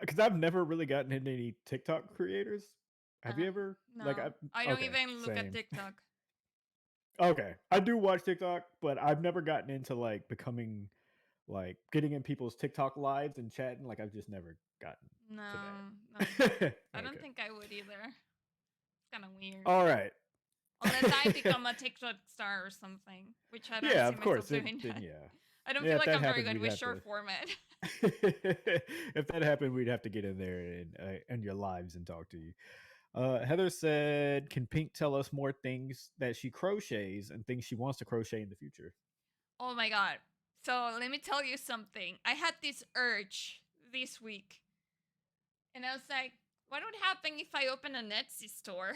[SPEAKER 2] because I've never really gotten into any TikTok creators. Have you ever?
[SPEAKER 1] No,
[SPEAKER 2] Like,
[SPEAKER 1] I don't
[SPEAKER 2] okay,
[SPEAKER 1] even look at
[SPEAKER 2] same.
[SPEAKER 1] TikTok.
[SPEAKER 2] Okay, I do watch TikTok, but I've never gotten into like becoming like getting in people's TikTok lives and chatting. Like, I've just never gotten
[SPEAKER 1] No,
[SPEAKER 2] to
[SPEAKER 1] no.
[SPEAKER 2] that.
[SPEAKER 1] I don't
[SPEAKER 2] Okay.
[SPEAKER 1] think I would either. It's kind of weird.
[SPEAKER 2] All right.
[SPEAKER 1] Unless I become a TikTok star or something, which I don't
[SPEAKER 2] Yeah,
[SPEAKER 1] see
[SPEAKER 2] of course.
[SPEAKER 1] myself doing.
[SPEAKER 2] Then, yeah.
[SPEAKER 1] I don't
[SPEAKER 2] Yeah,
[SPEAKER 1] feel
[SPEAKER 2] if
[SPEAKER 1] like
[SPEAKER 2] that
[SPEAKER 1] I'm very
[SPEAKER 2] happened,
[SPEAKER 1] good
[SPEAKER 2] we'd
[SPEAKER 1] with
[SPEAKER 2] have
[SPEAKER 1] short
[SPEAKER 2] to.
[SPEAKER 1] format.
[SPEAKER 2] If that happened, we'd have to get in there and your lives and talk to you. Heather said, "Can Pink tell us more things that she crochets and things she wants to crochet in the future?"
[SPEAKER 1] Oh my god. So let me tell you something. I had this urge this week. And I was like, what would happen if I open an Etsy store?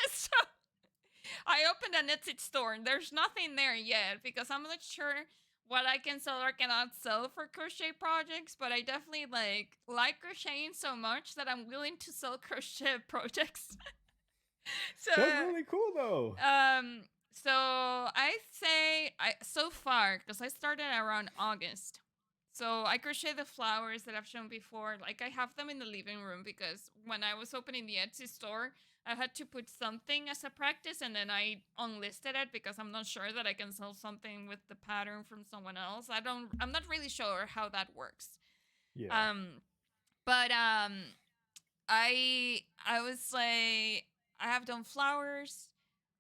[SPEAKER 1] So I opened an Etsy store and there's nothing there yet because I'm not sure what I can sell or cannot sell for crochet projects, but I definitely like crocheting so much that I'm willing to sell crochet projects. So
[SPEAKER 2] That's really cool, though.
[SPEAKER 1] so I say so far because I started around August. So I crochet the flowers that I've shown before. Like I have them in the living room because when I was opening the Etsy store, I had to put something as a practice and then I unlisted it because I'm not sure that I can sell something with the pattern from someone else. I'm not really sure how that works.
[SPEAKER 2] Yeah.
[SPEAKER 1] But I was like I have done flowers.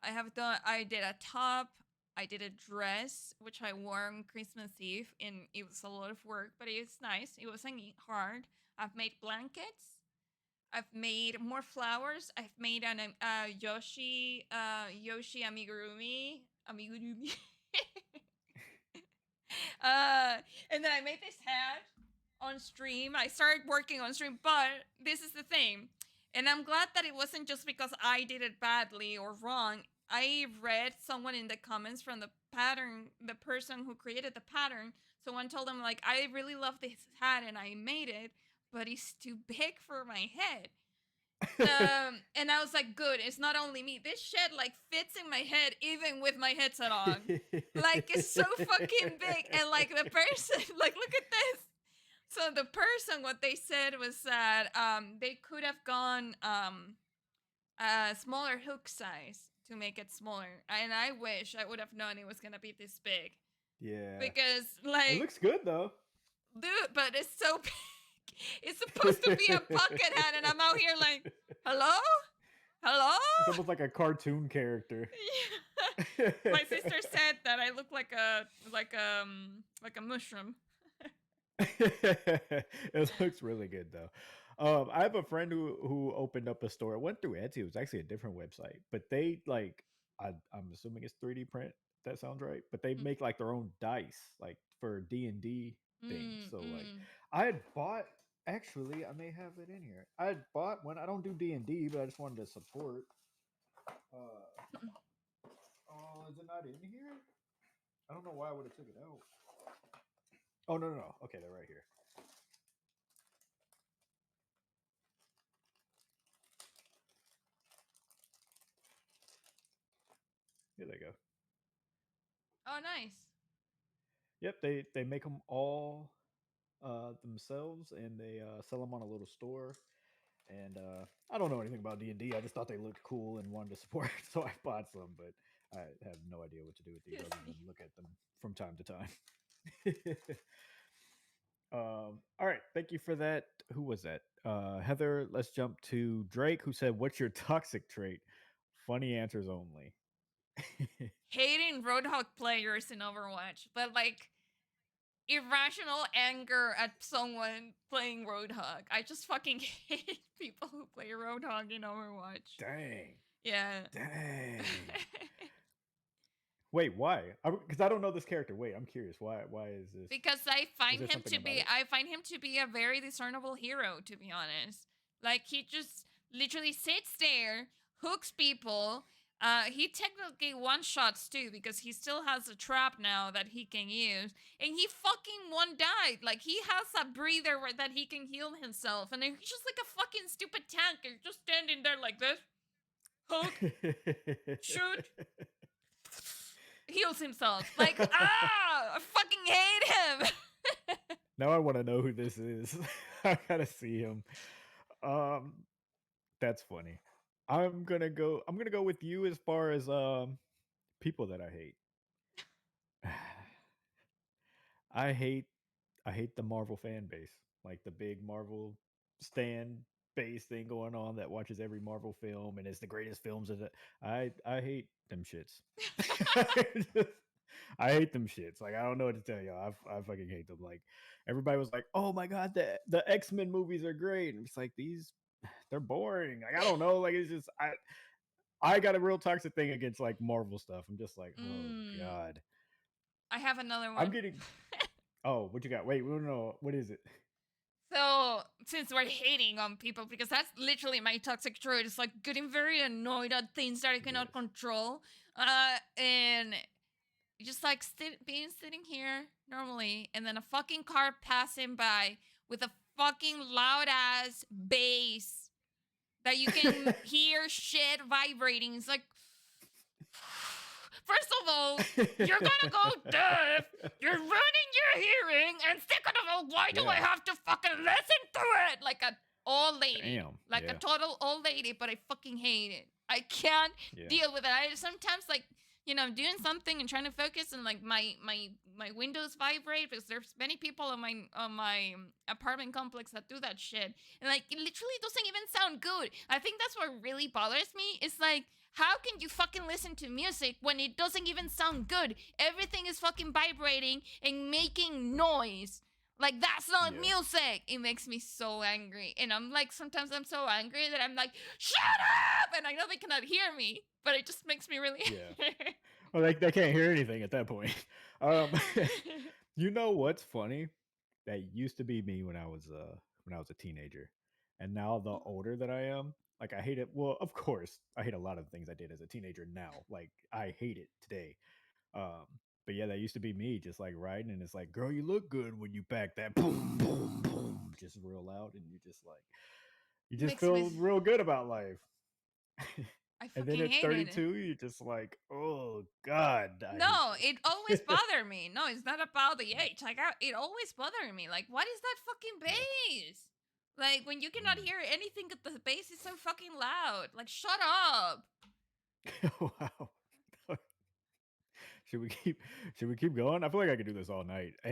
[SPEAKER 1] I did a top. I did a dress which I wore on Christmas Eve and it was a lot of work, but it was nice. It wasn't hard. I've made blankets. I've made more flowers. I've made an Yoshi amigurumi. And then I made this hat on stream. I started working on stream, but this is the thing. And I'm glad that it wasn't just because I did it badly or wrong. I read someone in the comments from the person who created the pattern. Someone told them, like, I really love this hat and I made it, but it's too big for my head. And I was like, good, it's not only me. This shit like fits in my head even with my headset on. Like it's so fucking big. And like the person, like look at this. So the person, what they said was that they could have gone a smaller hook size to make it smaller. And I wish I would have known it was gonna be this big.
[SPEAKER 2] Yeah.
[SPEAKER 1] Because
[SPEAKER 2] It
[SPEAKER 1] like
[SPEAKER 2] looks good, though.
[SPEAKER 1] dude, but it's so big. It's supposed to be a bucket hat, and I'm out here like, hello? Hello?
[SPEAKER 2] It's almost like a cartoon character.
[SPEAKER 1] Yeah. My sister said that I look like a mushroom.
[SPEAKER 2] It looks really good, though. I have a friend who opened up a store. It went through Etsy. It was actually a different website, but they like I'm assuming it's 3D print. That sounds right. But they make like their own dice, like for D&D things. So like I had bought. Actually, I may have it in here. I had bought one. I don't do D&D, but I just wanted to support. Oh, is it not in here? I don't know why I would have took it out. Oh no. Okay, they're right here. Here they go.
[SPEAKER 1] Oh, nice.
[SPEAKER 2] Yep, they make them all themselves, and they sell them on a little store. And I don't know anything about D&D. I just thought they looked cool and wanted to support, so I bought some. But I have no idea what to do with these other than look at them from time to time. All right, thank you for that. Who was that? Heather. Let's jump to Drake, who said, "What's your toxic trait?" Funny answers only.
[SPEAKER 1] Hating Roadhog players in Overwatch, but like irrational anger at someone playing Roadhog. I just fucking hate people who play Roadhog in Overwatch.
[SPEAKER 2] Dang.
[SPEAKER 1] Yeah.
[SPEAKER 2] Dang. Wait, why? Because I don't know this character. Wait, I'm curious. Why is this?
[SPEAKER 1] Because I find
[SPEAKER 2] there
[SPEAKER 1] him
[SPEAKER 2] something
[SPEAKER 1] to be
[SPEAKER 2] about it?
[SPEAKER 1] I find him to be a very discernible hero, to be honest. Like he just literally sits there, hooks people. He technically one-shots too because he still has a trap now that he can use, and he fucking one died. Like he has a breather that he can heal himself, and he's just like a fucking stupid tanker, just standing there like this. Hook, shoot, heals himself. Like I fucking hate him.
[SPEAKER 2] Now I want to know who this is. I gotta see him. That's funny. I'm gonna go with you as far as people that I hate. I hate the Marvel fan base, like the big Marvel stan base thing going on that watches every Marvel film and it's the greatest films of the. I hate them shits. I hate them shits. Like I don't know what to tell you. I fucking hate them. Like everybody was like, "Oh my god, the X-Men movies are great," and it's like they're boring. Like I don't know. Like it's just I got a real toxic thing against like Marvel stuff. I'm just like, oh god.
[SPEAKER 1] I have another one.
[SPEAKER 2] I'm getting. Oh, what you got? Wait, we don't know. What is it?
[SPEAKER 1] So, since we're hating on people, because that's literally my toxic trait, it's like getting very annoyed at things that I cannot
[SPEAKER 2] Yes.
[SPEAKER 1] control. And just like sitting here normally, and then a fucking car passing by with a fucking loud ass bass that you can hear shit vibrating. It's like, first of all, you're gonna go deaf. You're ruining your hearing, and second of all, why do I
[SPEAKER 2] Yeah.
[SPEAKER 1] have to fucking listen to it like an old lady,
[SPEAKER 2] Damn.
[SPEAKER 1] like a
[SPEAKER 2] Yeah.
[SPEAKER 1] total old lady? But I fucking hate it. I can't
[SPEAKER 2] Yeah.
[SPEAKER 1] deal with it. I sometimes like I'm doing something and trying to focus, and like my windows vibrate because there's many people on my apartment complex that do that shit, and like it literally doesn't even sound good. I think that's what really bothers me. It's like, how can you fucking listen to music when it doesn't even sound good? Everything is fucking vibrating and making noise. Like that's not
[SPEAKER 2] Yeah.
[SPEAKER 1] music. It makes me so angry. And I'm like, sometimes I'm so angry that I'm like, shut up! And I know they cannot hear me, but it just makes me really
[SPEAKER 2] Yeah. Well, they can't hear anything at that point. Um, you know what's funny? That used to be me when I was a teenager, and now the older that I am, like I hate it. Well, of course, I hate a lot of things I did as a teenager. Now, like I hate it today. Um, but yeah, that used to be me, just like riding, and it's like, girl, you look good when you back that boom, boom, boom, just real loud, and you just
[SPEAKER 1] Makes
[SPEAKER 2] feel
[SPEAKER 1] me
[SPEAKER 2] real good about life.
[SPEAKER 1] I
[SPEAKER 2] And then
[SPEAKER 1] fucking
[SPEAKER 2] at
[SPEAKER 1] hated it.
[SPEAKER 2] 32, you're just like, oh god. I hate
[SPEAKER 1] No,
[SPEAKER 2] this."
[SPEAKER 1] it always bothered me. No, it's not about the age. Like it always bothered me. Like, what is that fucking bass? Like when you cannot
[SPEAKER 2] Mm.
[SPEAKER 1] hear anything, the bass is so fucking loud. Like, shut up.
[SPEAKER 2] Wow. Should we keep going? I feel like I could do this all night. The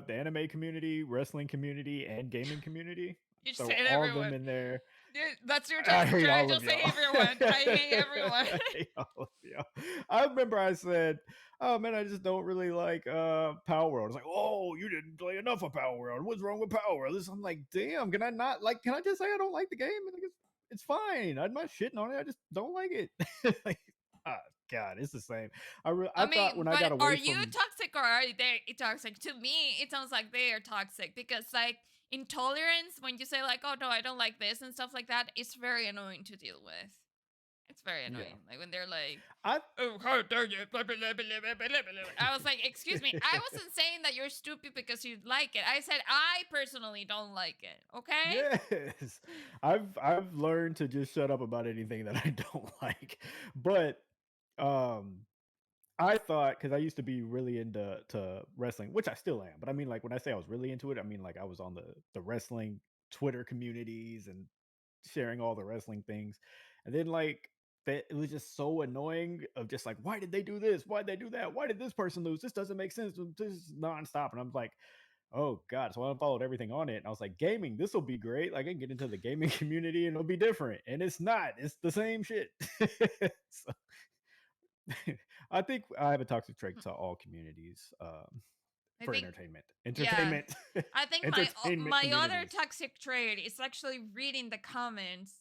[SPEAKER 2] anime community, wrestling community, and gaming community.
[SPEAKER 1] You just
[SPEAKER 2] So
[SPEAKER 1] hate
[SPEAKER 2] all of
[SPEAKER 1] everyone.
[SPEAKER 2] them in there.
[SPEAKER 1] Yeah, that's your
[SPEAKER 2] I
[SPEAKER 1] toxic
[SPEAKER 2] hate
[SPEAKER 1] trait.
[SPEAKER 2] all of
[SPEAKER 1] Just hate
[SPEAKER 2] y'all.
[SPEAKER 1] everyone. I hate everyone.
[SPEAKER 2] I hate all of y'all. I remember I said, "Oh man, I just don't really like Power World." It's like, "Oh, you didn't play enough of Power World. What's wrong with Power World?" I'm like, "Damn, can I not like? Can I just say I don't like the game? Like, it's fine. I'm not shitting on it. I just don't like it." Like, ah, God, it's the same. I thought
[SPEAKER 1] mean,
[SPEAKER 2] when I
[SPEAKER 1] but
[SPEAKER 2] got away
[SPEAKER 1] are
[SPEAKER 2] from
[SPEAKER 1] you toxic or are they toxic? To me, it sounds like they are toxic because, like, intolerance, when you say, like, oh, no, I don't like this and stuff like that, it's very annoying to deal with. It's very
[SPEAKER 2] Yeah.
[SPEAKER 1] annoying. Like, when they're like,
[SPEAKER 2] I
[SPEAKER 1] oh, how dare you? Blah, blah, blah, blah, blah, blah, blah, blah. I was like, excuse me. I wasn't saying that you're stupid because you like it. I said I personally don't like it. Okay?
[SPEAKER 2] Yes, I've learned to just shut up about anything that I don't like. But I thought, because I used to be really into wrestling, which I still am, but I mean, like when I say I was really into it, I mean like I was on the wrestling Twitter communities and sharing all the wrestling things, and then like that it was just so annoying of just like, why did they do this? Why did they do that? Why did this person lose? This doesn't make sense. This is nonstop, and I'm like, oh god. So I followed everything on it, and I was like, gaming, this will be great. Like I can get into the gaming community, and it'll be different, and it's not. It's the same shit. So, I think I have a toxic trait to all communities
[SPEAKER 1] I
[SPEAKER 2] for
[SPEAKER 1] think,
[SPEAKER 2] entertainment.
[SPEAKER 1] yeah.
[SPEAKER 2] Entertainment.
[SPEAKER 1] I think
[SPEAKER 2] Entertainment
[SPEAKER 1] my other
[SPEAKER 2] communities.
[SPEAKER 1] toxic trait is actually reading the comments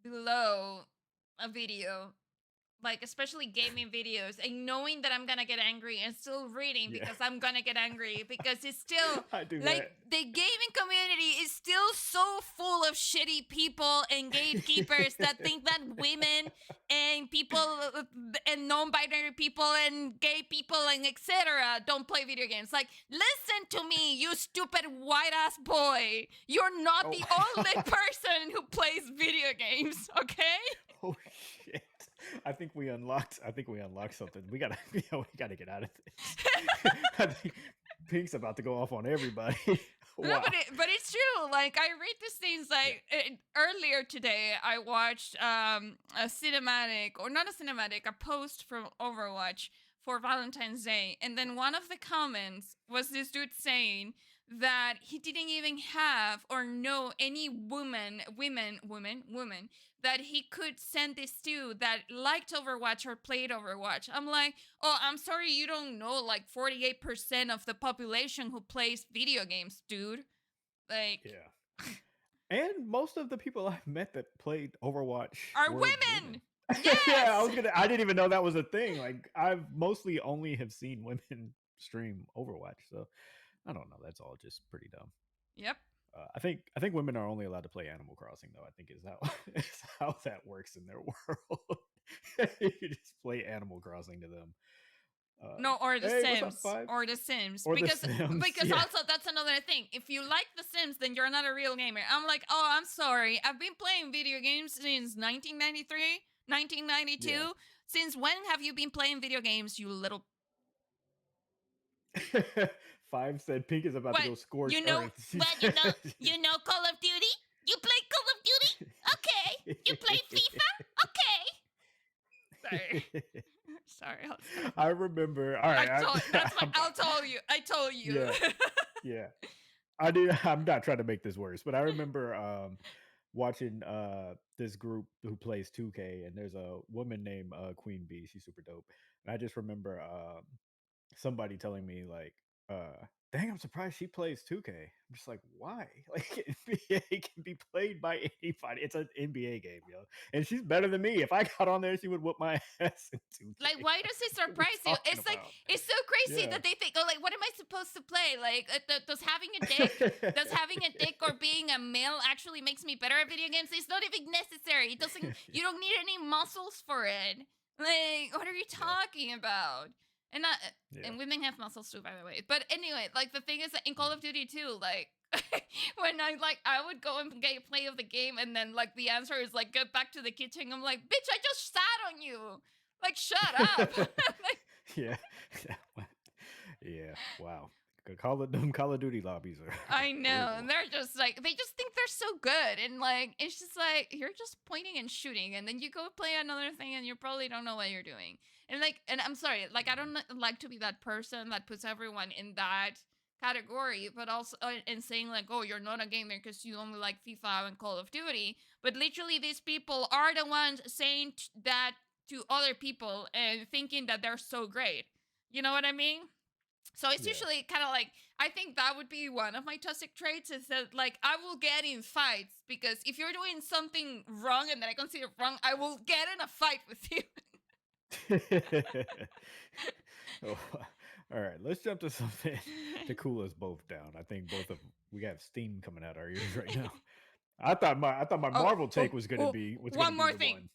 [SPEAKER 1] below a video, like especially gaming videos, and knowing that I'm gonna get angry and still reading
[SPEAKER 2] Yeah.
[SPEAKER 1] because I'm gonna get angry because it's still
[SPEAKER 2] I do
[SPEAKER 1] like
[SPEAKER 2] that.
[SPEAKER 1] the gaming community is still so full of shitty people and gatekeepers that think that women and people and non-binary people and gay people and etc. don't play video games. Like, listen to me, you stupid white ass boy. You're not the
[SPEAKER 2] Oh.
[SPEAKER 1] only person who plays video games, okay?
[SPEAKER 2] Oh shit. I think we unlocked something. We gotta get out of this. I think Pink's about to go off on everybody.
[SPEAKER 1] No,
[SPEAKER 2] Wow.
[SPEAKER 1] but it's true. Like, I read these things. Like earlier today, I watched a cinematic, or not a cinematic, a post from Overwatch for Valentine's Day, and then one of the comments was this dude saying that he didn't even have or know any women that he could send this to that liked Overwatch or played Overwatch. I'm like, oh, I'm sorry, you don't know like 48% of the population who plays video games, dude. Like,
[SPEAKER 2] Yeah. And most of the people I've met that played Overwatch
[SPEAKER 1] are
[SPEAKER 2] were
[SPEAKER 1] women.
[SPEAKER 2] Yeah,
[SPEAKER 1] Yes.
[SPEAKER 2] I didn't even know that was a thing. Like I've mostly only have seen women stream Overwatch, so I don't know. That's all just pretty dumb.
[SPEAKER 1] Yep.
[SPEAKER 2] I think women are only allowed to play Animal Crossing, though. I think is how that works in their world. You just play Animal Crossing to them.
[SPEAKER 1] No, or the
[SPEAKER 2] Hey, what's up,
[SPEAKER 1] Sims,
[SPEAKER 2] Five?
[SPEAKER 1] or the Sims,
[SPEAKER 2] Or the
[SPEAKER 1] because
[SPEAKER 2] Sims,
[SPEAKER 1] because
[SPEAKER 2] yeah.
[SPEAKER 1] also that's another thing. If you like the Sims, then you're not a real gamer. I'm like, oh, I'm sorry. I've been playing video games since 1993, 1992.
[SPEAKER 2] Yeah.
[SPEAKER 1] Since when have you been playing video games, you little?
[SPEAKER 2] Five said Pink is about to go scorch
[SPEAKER 1] you know?
[SPEAKER 2] earth.
[SPEAKER 1] What you know Call of Duty? You play Call of Duty? Okay. You play FIFA? Okay. Sorry. I'll stop.
[SPEAKER 2] I remember. All right.
[SPEAKER 1] I'll tell you. I told you.
[SPEAKER 2] Yeah. Yeah. I did. I'm not trying to make this worse, but I remember watching this group who plays 2K, and there's a woman named Queen Bee. She's super dope. And I just remember somebody telling me like, dang, I'm surprised she plays 2K. I'm just like, why? Like NBA can be played by anybody. It's an NBA game, yo. And she's better than me. If I got on there, she would whoop my ass in 2K.
[SPEAKER 1] Like, why does it
[SPEAKER 2] What are we
[SPEAKER 1] surprise you?
[SPEAKER 2] talking
[SPEAKER 1] It's like,
[SPEAKER 2] about?
[SPEAKER 1] it's so crazy
[SPEAKER 2] Yeah.
[SPEAKER 1] that they think, oh, like, what am I supposed to play? Like, does having a dick or being a male actually makes me better at video games? It's not even necessary. It doesn't. You don't need any muscles for it. Like, what are you talking about? And not,
[SPEAKER 2] Yeah.
[SPEAKER 1] and women have muscles too, by the way. But anyway, like, the thing is that in Call of Duty too, like, when I would go and play of the game, and then like the answer is like, get back to the kitchen. I'm like, bitch, I just sat on you. Like, shut up. Like,
[SPEAKER 2] Yeah. Yeah. Wow. Call of Duty lobbies are.
[SPEAKER 1] I know.
[SPEAKER 2] brutal.
[SPEAKER 1] And they're just like, they just think they're so good. And like, it's just like, you're just pointing and shooting. And then you go play another thing and you probably don't know what you're doing. And like, and I'm sorry, like, I don't like to be that person that puts everyone in that category, but also, and saying like, oh, you're not a gamer because you only like FIFA and Call of Duty. But literally, these people are the ones saying that to other people and thinking that they're so great. You know what I mean? So it's
[SPEAKER 2] Yeah.
[SPEAKER 1] usually kind of like, I think that would be one of my toxic traits, is that like I will get in fights because if you're doing something wrong and that I consider wrong, I will get in a fight with you.
[SPEAKER 2] Oh, all right, let's jump to something to cool us both down. I think we have steam coming out our ears right now. I thought my Marvel take was gonna be
[SPEAKER 1] One more thing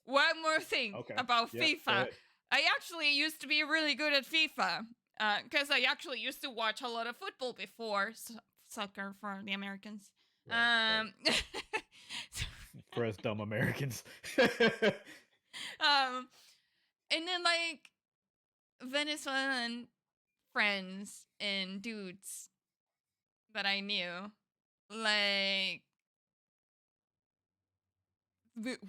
[SPEAKER 2] Okay.
[SPEAKER 1] about
[SPEAKER 2] Yep, go
[SPEAKER 1] FIFA.
[SPEAKER 2] ahead.
[SPEAKER 1] I actually used to be really good at FIFA because I actually used to watch a lot of football before, soccer for the Americans.
[SPEAKER 2] Right. For us dumb Americans.
[SPEAKER 1] Um, And then like Venezuelan friends and dudes that I knew, like,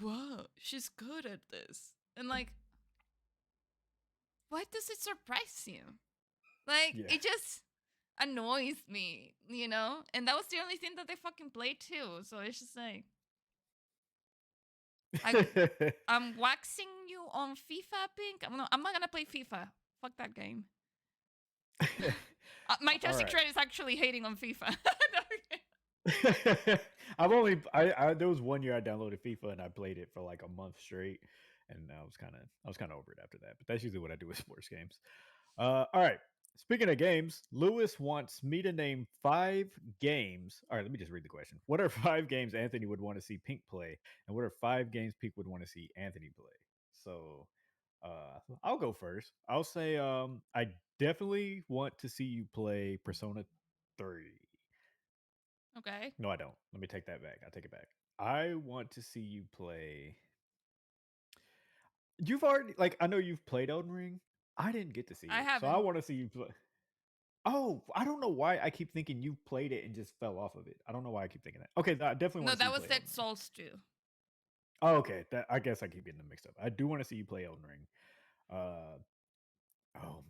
[SPEAKER 1] wow, she's good at this. And like, why does it surprise you? Like,
[SPEAKER 2] Yeah.
[SPEAKER 1] it just annoys me, you know? And that was the only thing that they fucking played too. So it's just like, I'm waxing you on FIFA, Pink. I'm not gonna play FIFA. Fuck that game. My
[SPEAKER 2] All
[SPEAKER 1] testing
[SPEAKER 2] right.
[SPEAKER 1] thread is actually hating on FIFA.
[SPEAKER 2] There was one year I downloaded FIFA and I played it for like a month straight, and I was kind of over it after that. But that's usually what I do with sports games. All right. Speaking of games, Lewis wants me to name 5 games. All right, let me just read the question. What are 5 games Anthony would want to see Pink play, and what are 5 games Pink would want to see Anthony play? So, I'll go first. I'll say I definitely want to see you play Persona 3.
[SPEAKER 1] Okay.
[SPEAKER 2] No, I don't. Let me take that back. I take it back. I want to see you play. You've already like I know you've played Elden Ring. I didn't get to see
[SPEAKER 1] I
[SPEAKER 2] it, so I
[SPEAKER 1] haven't.
[SPEAKER 2] want to see you play. Oh, I don't know why I keep thinking you played it and just fell off of it. I don't know why I keep thinking that. Okay, I definitely
[SPEAKER 1] No,
[SPEAKER 2] want to see
[SPEAKER 1] that
[SPEAKER 2] you
[SPEAKER 1] was
[SPEAKER 2] play
[SPEAKER 1] Dead
[SPEAKER 2] Elden Ring.
[SPEAKER 1] Souls 2.
[SPEAKER 2] Oh, okay, I guess I keep getting them mixed up. I do want to see you play Elden Ring. Oh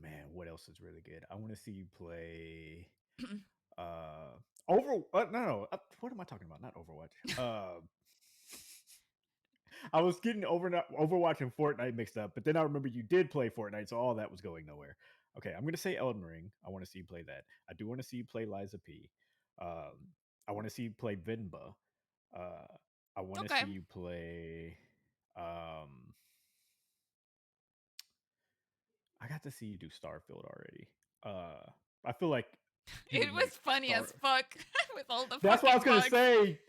[SPEAKER 2] man, what else is really good? I want to see you play. No, what am I talking about? Not Overwatch. I was getting Overwatch and Fortnite mixed up, but then I remember you did play Fortnite, so all that was going nowhere. Okay, I'm gonna say Elden Ring. I want to see you play that. I do want to see you play Liza P. I want to see you play Vinba. I want to
[SPEAKER 1] Okay.
[SPEAKER 2] see you play. I got to see you do Starfield already. I feel like you
[SPEAKER 1] It
[SPEAKER 2] would
[SPEAKER 1] was
[SPEAKER 2] make
[SPEAKER 1] funny as fuck with all the
[SPEAKER 2] That's what I
[SPEAKER 1] fucking
[SPEAKER 2] was gonna
[SPEAKER 1] bugs.
[SPEAKER 2] say.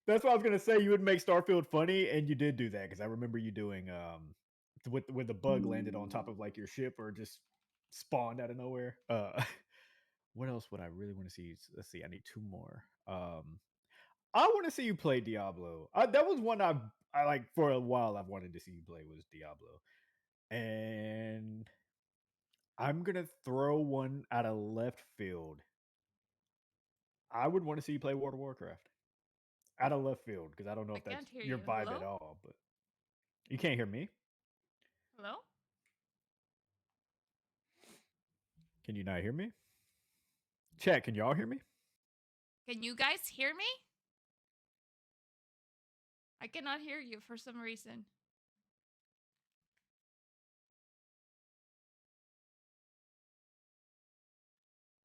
[SPEAKER 2] That's what I was gonna say. You would make Starfield funny, and you did do that because I remember you doing with the bug landed on top of like your ship or just spawned out of nowhere. What else would I really want to see? Let's see. I need 2 more. I want to see you play Diablo. That was one I like for a while. I've wanted to see you play was Diablo, and I'm gonna throw one out of left field. I would want to see you play World of Warcraft out of left field because I don't know
[SPEAKER 1] I
[SPEAKER 2] if that's
[SPEAKER 1] can't hear
[SPEAKER 2] your
[SPEAKER 1] you.
[SPEAKER 2] vibe
[SPEAKER 1] Hello?
[SPEAKER 2] at all. But you can't hear me.
[SPEAKER 1] Hello?
[SPEAKER 2] Can you not hear me? Chat, can y'all hear me?
[SPEAKER 1] Can you guys hear me? I cannot hear you for some reason.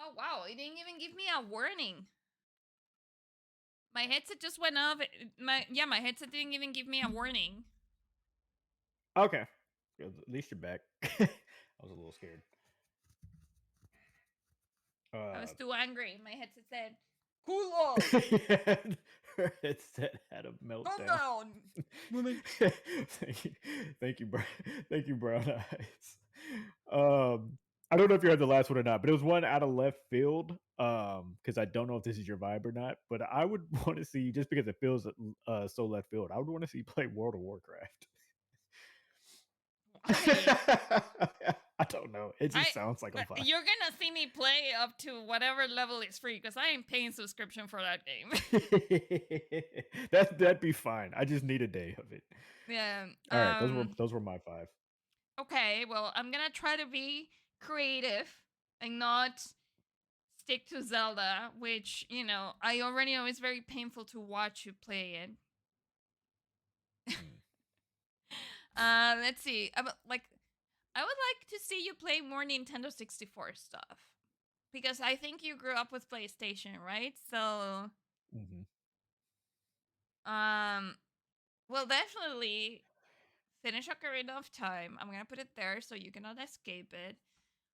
[SPEAKER 1] Oh wow, it didn't even give me a warning. My headset just went off. My headset didn't even give me a warning.
[SPEAKER 2] Okay. At least you're back. I was a little scared.
[SPEAKER 1] I was too angry. My headset said, "Cool off,
[SPEAKER 2] Her headset had a meltdown.
[SPEAKER 1] calm down."
[SPEAKER 2] Thank you, thank you, Brown Eyes. I don't know if you heard the last one or not, but it was one out of left field. Because I don't know if this is your vibe or not, but I would want to see just because it feels so left field. I would want to see you play World of Warcraft.
[SPEAKER 1] Why?
[SPEAKER 2] I don't know. It just sounds like a vibe.
[SPEAKER 1] You're gonna see me play up to whatever level is free because I ain't paying subscription for that game.
[SPEAKER 2] That'd be fine. I just need a day of it.
[SPEAKER 1] Yeah.
[SPEAKER 2] All right, those were my 5.
[SPEAKER 1] Okay, well, I'm gonna try to be creative and not stick to Zelda, which, you know, I already know is very painful to watch you play it. Let's see. I would like to see you play more Nintendo 64 stuff. Because I think you grew up with PlayStation, right? So well, definitely finish Ocarina of Time. I'm gonna put it there so you cannot escape it.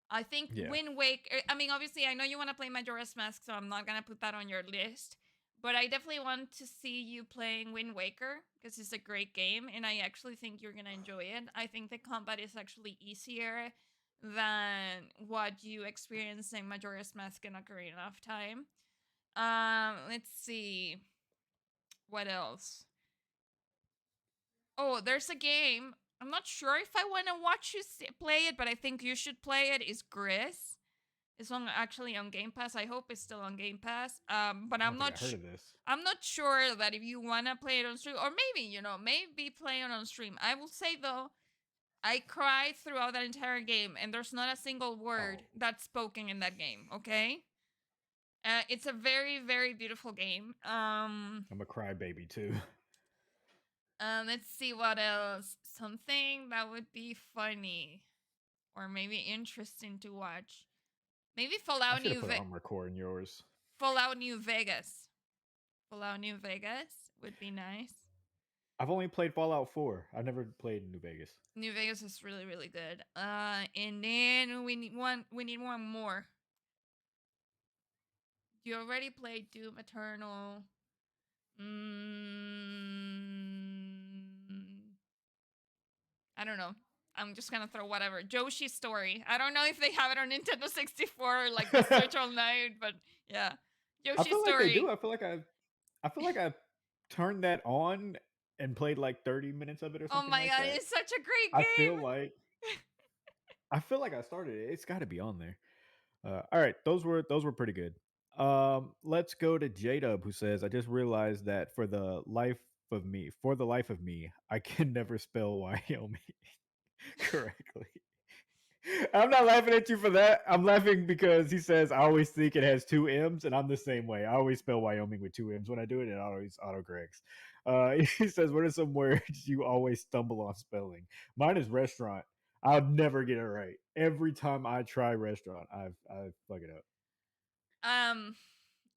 [SPEAKER 1] I think Wind Waker. I mean, obviously, I know you want to play Majora's Mask, so I'm not gonna put that on your list. But I definitely want to see you playing Wind Waker because it's a great game, and I actually think you're gonna enjoy it. I think the combat is actually easier than what you experience in Majora's Mask and Ocarina of Time. Let's see. What else? Oh, there's a game I'm not sure if I want to watch you play it, but I think you should play it. Is Gris? It's actually on Game Pass. I hope it's still on Game Pass. But
[SPEAKER 2] I
[SPEAKER 1] I'm
[SPEAKER 2] don't think
[SPEAKER 1] not
[SPEAKER 2] I heard of this.
[SPEAKER 1] I'm not sure that if you wanna play it on stream, or maybe play it on stream. I will say though, I cried throughout that entire game, and there's not a single word
[SPEAKER 2] Oh.
[SPEAKER 1] that's spoken in that game. Okay. It's a very, very beautiful game.
[SPEAKER 2] I'm a crybaby too.
[SPEAKER 1] Let's see what else. Something that would be funny, or maybe interesting to watch. Maybe
[SPEAKER 2] I
[SPEAKER 1] Fallout
[SPEAKER 2] should
[SPEAKER 1] New
[SPEAKER 2] have put Armored Core in yours.
[SPEAKER 1] Fallout New Vegas. Fallout New Vegas would be nice.
[SPEAKER 2] I've only played Fallout 4. I never played New Vegas.
[SPEAKER 1] New Vegas is really, really good. And then we need one more. You already played Doom Eternal. I don't know. I'm just gonna throw whatever. Yoshi's Story. I don't know if they have it on Nintendo 64 or like the Search All Night, but yeah.
[SPEAKER 2] I
[SPEAKER 1] Yoshi's
[SPEAKER 2] feel like
[SPEAKER 1] Story.
[SPEAKER 2] they do. I feel like I turned that on and played like 30 minutes of it or
[SPEAKER 1] Oh
[SPEAKER 2] something
[SPEAKER 1] my
[SPEAKER 2] like
[SPEAKER 1] god,
[SPEAKER 2] that.
[SPEAKER 1] it's such a great
[SPEAKER 2] I
[SPEAKER 1] game.
[SPEAKER 2] feel like I started it. It's got to be on there. All right, those were pretty good. Let's go to J-Dub, who says, "I just realized that for the life of me, I can never spell Wyoming correctly." I'm not laughing at you for that. I'm laughing because he says I always think it has two M's, and I'm the same way. I always spell Wyoming with two M's when I do it, and it always autocorrects. He says, "What are some words you always stumble on spelling?" Mine is restaurant. I'll never get it right. Every time I try restaurant, I fuck it up.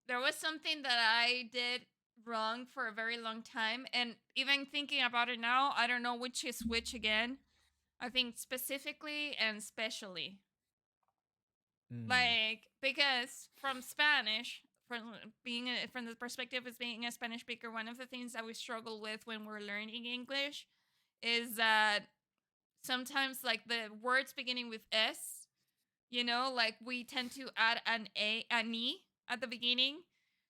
[SPEAKER 1] There was something that I did wrong for a very long time, and even thinking about it now, I don't know which is which again. I think specifically and specially. Like, because from Spanish, from the perspective as being a Spanish speaker, one of the things that we struggle with when we're learning English is that sometimes like the words beginning with S, like we tend to add an E at the beginning.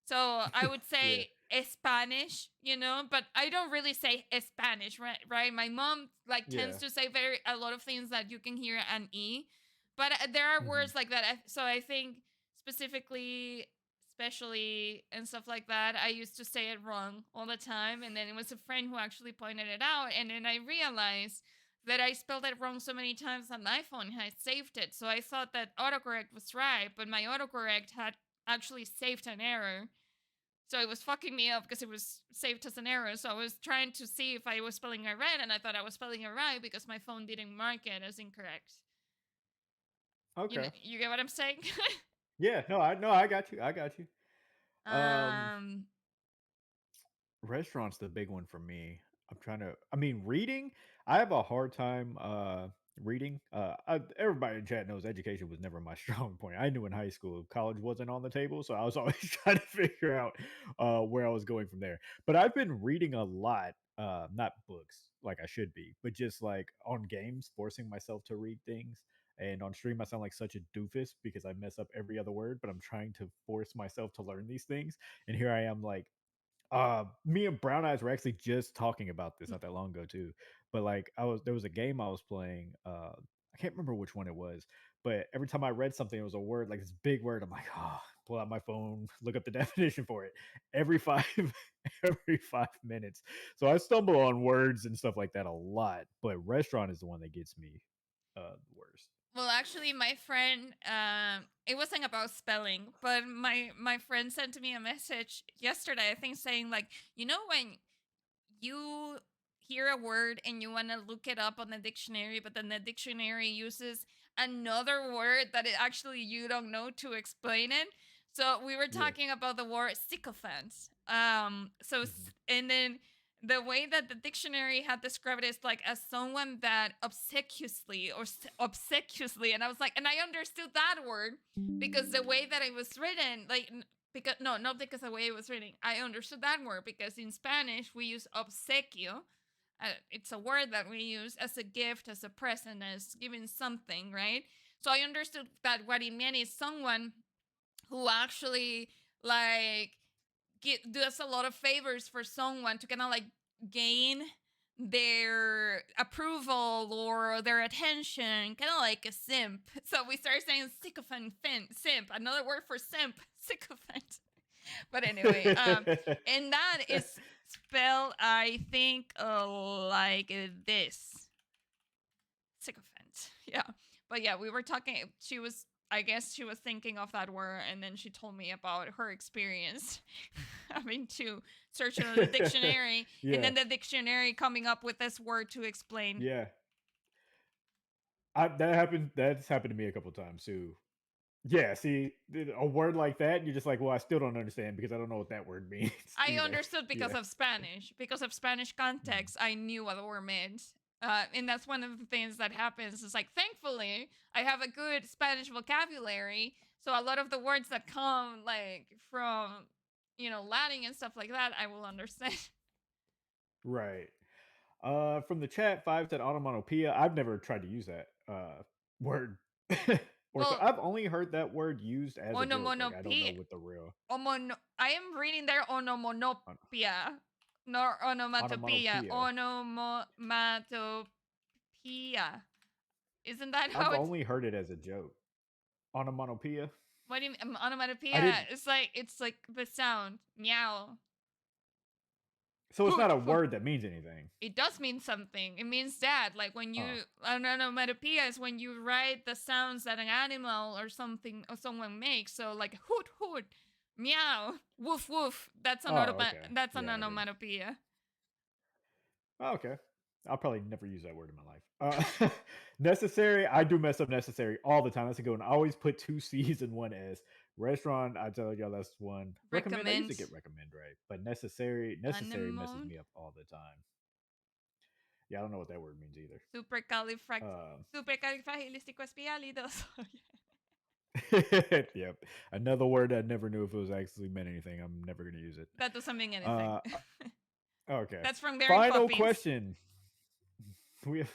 [SPEAKER 1] So I would say Spanish, but I don't really say Spanish, right? My mom like tends to say a lot of things that you can hear an E, but there are words like that. So I think specifically, especially and stuff like that, I used to say it wrong all the time, and then it was a friend who actually pointed it out, and then I realized that I spelled it wrong so many times that my phone had saved it. So I thought that autocorrect was right, but my autocorrect had actually saved an error. So it was fucking me up because it was saved as an error. So I was trying to see if I was spelling it right, and I thought I was spelling it right because my phone didn't mark it as incorrect.
[SPEAKER 2] Okay.
[SPEAKER 1] You get what I'm saying?
[SPEAKER 2] Yeah, no, I got you. Restaurant's the big one for me. Reading, I have a hard time reading. Everybody in chat knows education was never my strong point. I knew in high school college wasn't on the table, so I was always trying to figure out where I was going from there. But I've been reading a lot, not books like I should be, but just like on games, forcing myself to read things. And on stream, I sound like such a doofus because I mess up every other word, but I'm trying to force myself to learn these things. And here I am, like, me and Brown Eyes were actually just talking about this not that long ago too. But like, there was a game I was playing. I can't remember which one it was, but every time I read something, it was a word like this big word. I'm like, oh, pull out my phone, look up the definition for it every every 5 minutes. So I stumble on words and stuff like that a lot. But restaurant is the one that gets me the worst.
[SPEAKER 1] Well, actually, my friend, it wasn't about spelling, but my friend sent me a message yesterday, I think, saying like, when you hear a word and you want to look it up on the dictionary, but then the dictionary uses another word that you don't know to explain it. So we were talking about the word sycophant. And then the way that the dictionary had described it is like as someone that obsequiously, and I was like, and I understood that word because the way that it was written, like, because no, not because the way it was written, I understood that word because in Spanish we use obsequio. It's a word that we use as a gift, as a present, as giving something, right? So I understood that what it meant is someone who actually like does a lot of favors for someone to kind of like gain their approval or their attention, kind of like a simp. So we started saying sycophant, simp, another word for simp, sycophant. But anyway, and that is spelled, I think, like this. Sycophant. Yeah. But yeah, we were talking, I guess she was thinking of that word, and then she told me about her experience having to search in the dictionary,
[SPEAKER 2] Yeah.
[SPEAKER 1] and then the dictionary coming up with this word to explain.
[SPEAKER 2] Yeah. That's happened to me a couple times too. Yeah, see, a word like that, and you're just like, well, I still don't understand because I don't know what that word means.
[SPEAKER 1] I
[SPEAKER 2] either.
[SPEAKER 1] understood because
[SPEAKER 2] Yeah.
[SPEAKER 1] of Spanish. Because of Spanish context, I knew what the word meant. And that's one of the things that happens. It's like, thankfully, I have a good Spanish vocabulary. So a lot of the words that come like from, Latin and stuff like that, I will understand.
[SPEAKER 2] Right. From the chat, 5 said onomatopoeia. I've never tried to use that word.
[SPEAKER 1] Well,
[SPEAKER 2] I've only heard that word used as a joke. Like, I don't know
[SPEAKER 1] onomatopoeia.
[SPEAKER 2] what the real
[SPEAKER 1] I am reading there onomatopoeia, not onomatopoeia. Onomatopoeia. Isn't that how
[SPEAKER 2] I've
[SPEAKER 1] it's?
[SPEAKER 2] only heard it as a joke. Onomatopoeia.
[SPEAKER 1] What do you mean? Onomatopoeia? It's like the sound meow.
[SPEAKER 2] So it's not a word that means anything.
[SPEAKER 1] It does mean something. It means that, like when you an onomatopoeia is when you write the sounds that an animal or something or someone makes. So like hoot hoot, meow, woof woof. That's an
[SPEAKER 2] Okay.
[SPEAKER 1] that's an
[SPEAKER 2] Yeah, I did.
[SPEAKER 1] onomatopoeia.
[SPEAKER 2] Oh, okay. I'll probably never use that word in my life. Necessary. I do mess up necessary all the time. That's a good one. I always put 2 C's and 1 S. Restaurant, I tell y'all that's one. Recommend. I used to get recommend right, but necessary messes me up all the time. Yeah, I don't know what that word means either.
[SPEAKER 1] Supercalifragilisticexpialidocious.
[SPEAKER 2] Yep. Another word I never knew if it was actually meant anything. I'm never gonna use it.
[SPEAKER 1] That doesn't mean anything.
[SPEAKER 2] Okay.
[SPEAKER 1] That's from Mary
[SPEAKER 2] Final
[SPEAKER 1] Poppins.
[SPEAKER 2] question. We've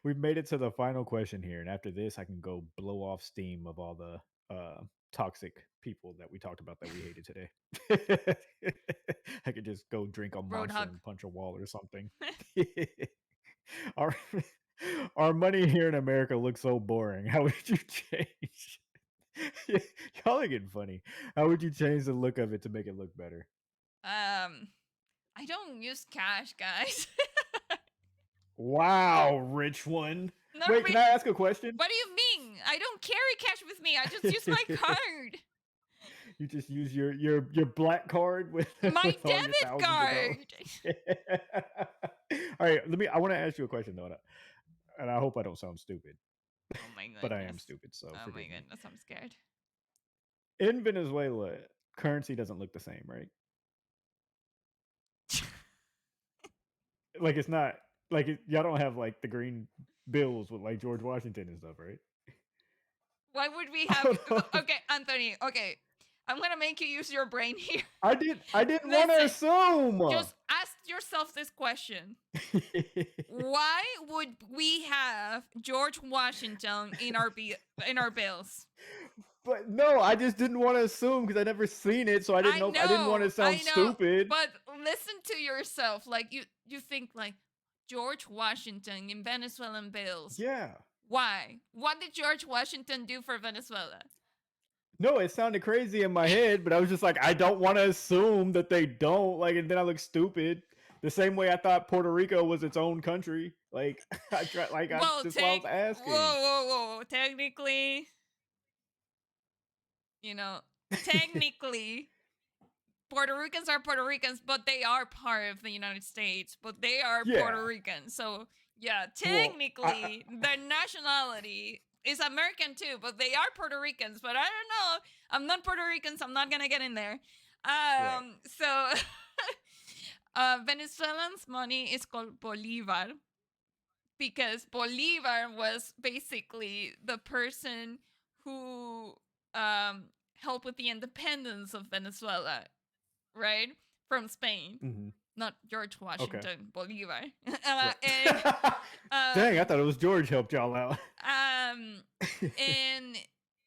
[SPEAKER 2] made it to the final question here, and after this, I can go blow off steam of all the toxic people that we talked about that we hated today. I could just go drink a monster and punch a wall or something. Our money here in America looks so boring. How would you change? Y'all are getting funny. How would you change the look of it to make it look better?
[SPEAKER 1] I don't use cash, guys.
[SPEAKER 2] Wow, rich one.
[SPEAKER 1] Not
[SPEAKER 2] Wait, can I ask a question?
[SPEAKER 1] What do you mean? I don't carry cash with me. I just use my card.
[SPEAKER 2] You just use your black card with
[SPEAKER 1] my
[SPEAKER 2] with all your
[SPEAKER 1] debit
[SPEAKER 2] thousands of
[SPEAKER 1] card.
[SPEAKER 2] All right, I want to ask you a question though, and I hope I don't sound stupid.
[SPEAKER 1] Oh my goodness.
[SPEAKER 2] But I am stupid, so
[SPEAKER 1] oh
[SPEAKER 2] forgive
[SPEAKER 1] my
[SPEAKER 2] me.
[SPEAKER 1] goodness, I'm scared.
[SPEAKER 2] In Venezuela, currency doesn't look the same, right? Like it's not like y'all don't have like the green bills with like George Washington and stuff, right?
[SPEAKER 1] Why would we have? Okay, Anthony. Okay, I'm gonna make you use your brain here.
[SPEAKER 2] I didn't want to assume.
[SPEAKER 1] Just ask yourself this question: why would we have George Washington in our bills?
[SPEAKER 2] But no, I just didn't want to assume because I never seen it, so I didn't know. I didn't want to sound stupid.
[SPEAKER 1] But listen to yourself. Like you think like George Washington in Venezuelan bills.
[SPEAKER 2] Yeah.
[SPEAKER 1] Why? What did George Washington do for Venezuela?
[SPEAKER 2] No, it sounded crazy in my head, but I was just like, I don't want to assume that they don't. Like, and then I look stupid. The same way I thought Puerto Rico was its own country. Like, that's why I was asking.
[SPEAKER 1] Whoa. Technically, technically, Puerto Ricans are Puerto Ricans, but they are part of the United States. But they are Puerto Ricans. So, yeah, technically, their nationality is American too, but they are Puerto Ricans. But I don't know. I'm not Puerto Rican, so I'm not going to get in there. So, Venezuelans' money is called Bolivar because Bolivar was basically the person who helped with the independence of Venezuela, right? From Spain.
[SPEAKER 2] Mm-hmm.
[SPEAKER 1] Not George Washington, Bolivar.
[SPEAKER 2] Dang, I thought it was George helped y'all out.
[SPEAKER 1] And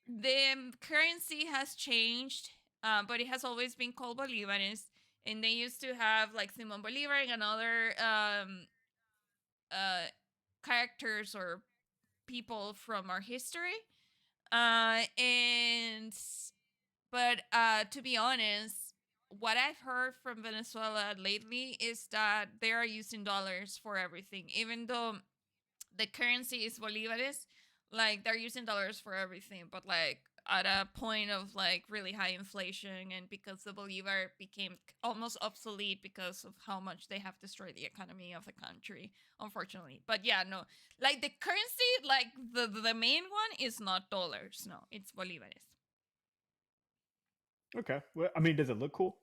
[SPEAKER 1] the currency has changed, but it has always been called Bolivares. and they used to have like Simon Bolivar and other characters or people from our history. And but to be honest, what I've heard from Venezuela lately is that they are using dollars for everything, even though the currency is bolivares. Like they're using dollars for everything, but like at a point of like really high inflation, and because the bolivar became almost obsolete because of how much they have destroyed the economy of the country, unfortunately. But yeah, no, like the currency, like the main one is not dollars. No, it's bolivares.
[SPEAKER 2] Okay. Well, I mean, does it look cool?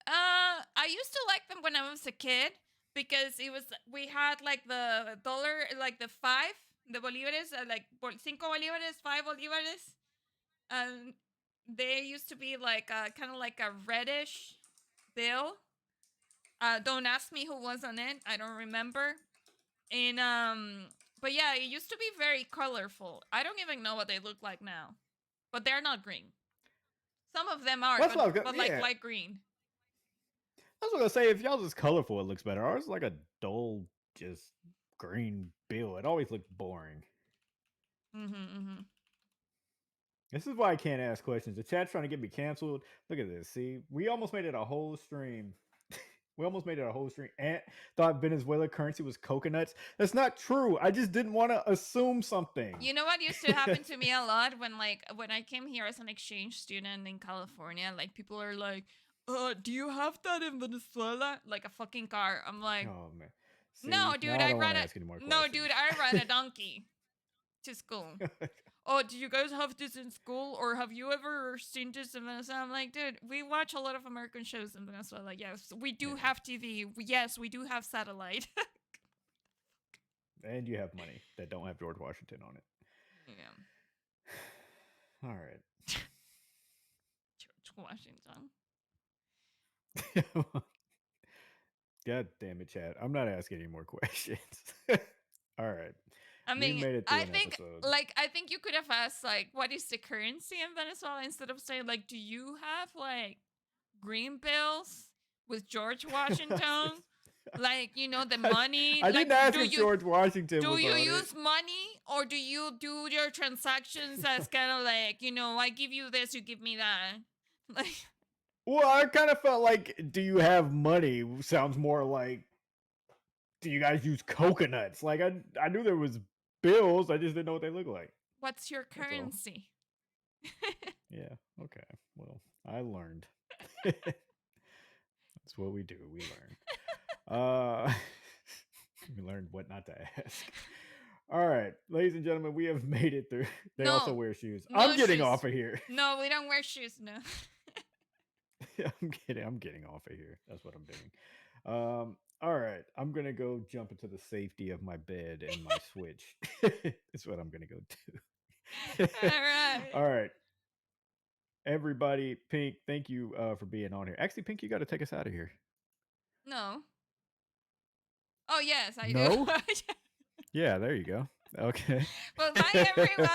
[SPEAKER 1] I used to like them when I was a kid because it was we had like the dollar, like the five, the bolivares, like cinco bolivares, five bolivares, and they used to be like kind of like a reddish bill. Don't ask me who was on it. I don't remember. And but yeah, it used to be very colorful. I don't even know what they look like now, but they're not green. Some of them are,
[SPEAKER 2] That's what I was
[SPEAKER 1] but,
[SPEAKER 2] gonna-
[SPEAKER 1] but like
[SPEAKER 2] yeah.
[SPEAKER 1] light green.
[SPEAKER 2] I was gonna say, if y'all's is colorful, it looks better. Ours is like a dull, just green bill. It always looked boring.
[SPEAKER 1] Mm-hmm.
[SPEAKER 2] This is why I can't ask questions. The chat's trying to get me canceled. Look at this. See, we almost made it a whole stream. We almost made it a whole stream. Ant thought Venezuela currency was coconuts. That's not true. I just didn't want to assume something.
[SPEAKER 1] You know what used to happen to me a lot when I came here as an exchange student in California, like people are like, do you have that in Venezuela? Like a fucking car. I'm like,
[SPEAKER 2] Oh man. See,
[SPEAKER 1] no, dude,
[SPEAKER 2] now I
[SPEAKER 1] I
[SPEAKER 2] don't
[SPEAKER 1] ride
[SPEAKER 2] wanna
[SPEAKER 1] a
[SPEAKER 2] ask any more
[SPEAKER 1] no, dude, I ride a donkey to school.
[SPEAKER 2] questions.
[SPEAKER 1] Oh, do you guys have this in school, or have you ever seen this in Venezuela? I'm like, dude, we watch a lot of American shows in Venezuela. Yes, we do
[SPEAKER 2] Yeah.
[SPEAKER 1] have TV. Yes, we do have satellite.
[SPEAKER 2] And you have money that don't have George Washington on it.
[SPEAKER 1] Yeah,
[SPEAKER 2] All right.
[SPEAKER 1] George Washington.
[SPEAKER 2] God damn it, Chad. I'm not asking any more questions. All right.
[SPEAKER 1] I
[SPEAKER 2] We
[SPEAKER 1] mean,
[SPEAKER 2] made it through
[SPEAKER 1] I
[SPEAKER 2] an
[SPEAKER 1] think,
[SPEAKER 2] episode.
[SPEAKER 1] like, I think you could have asked, like, what is the currency in Venezuela instead of saying, like, do you have, like, green bills with George Washington? Like, you know, the money.
[SPEAKER 2] I
[SPEAKER 1] like,
[SPEAKER 2] didn't ask
[SPEAKER 1] do
[SPEAKER 2] if
[SPEAKER 1] you,
[SPEAKER 2] George Washington
[SPEAKER 1] do
[SPEAKER 2] was
[SPEAKER 1] you
[SPEAKER 2] on
[SPEAKER 1] use
[SPEAKER 2] it.
[SPEAKER 1] money, or do you do your transactions as kind of like, you know, I give you this, you give me that? Like,
[SPEAKER 2] Well, I kind of felt like, do you have money? Sounds more like, do you guys use coconuts? Like, I knew there was bills. I just didn't know what they look like.
[SPEAKER 1] what's your
[SPEAKER 2] all.
[SPEAKER 1] currency?
[SPEAKER 2] Yeah. Okay. Well, I learned. That's what we do. We learn. We learned what not to ask. All right, ladies and gentlemen, we have made it through. They
[SPEAKER 1] No.
[SPEAKER 2] also wear shoes.
[SPEAKER 1] No
[SPEAKER 2] I'm getting
[SPEAKER 1] shoes.
[SPEAKER 2] off of here.
[SPEAKER 1] No, we don't wear shoes, no.
[SPEAKER 2] I'm getting off of here. That's what I'm doing. All right. I'm gonna go jump into the safety of my bed and my Switch. That's what I'm gonna go do.
[SPEAKER 1] All right.
[SPEAKER 2] All right. Everybody, Pink, thank you for being on here. Actually, Pink, you got to take us out of here.
[SPEAKER 1] No. Oh, yes, I
[SPEAKER 2] No?
[SPEAKER 1] do.
[SPEAKER 2] Yeah, there you go. Okay.
[SPEAKER 1] Well, bye, everyone.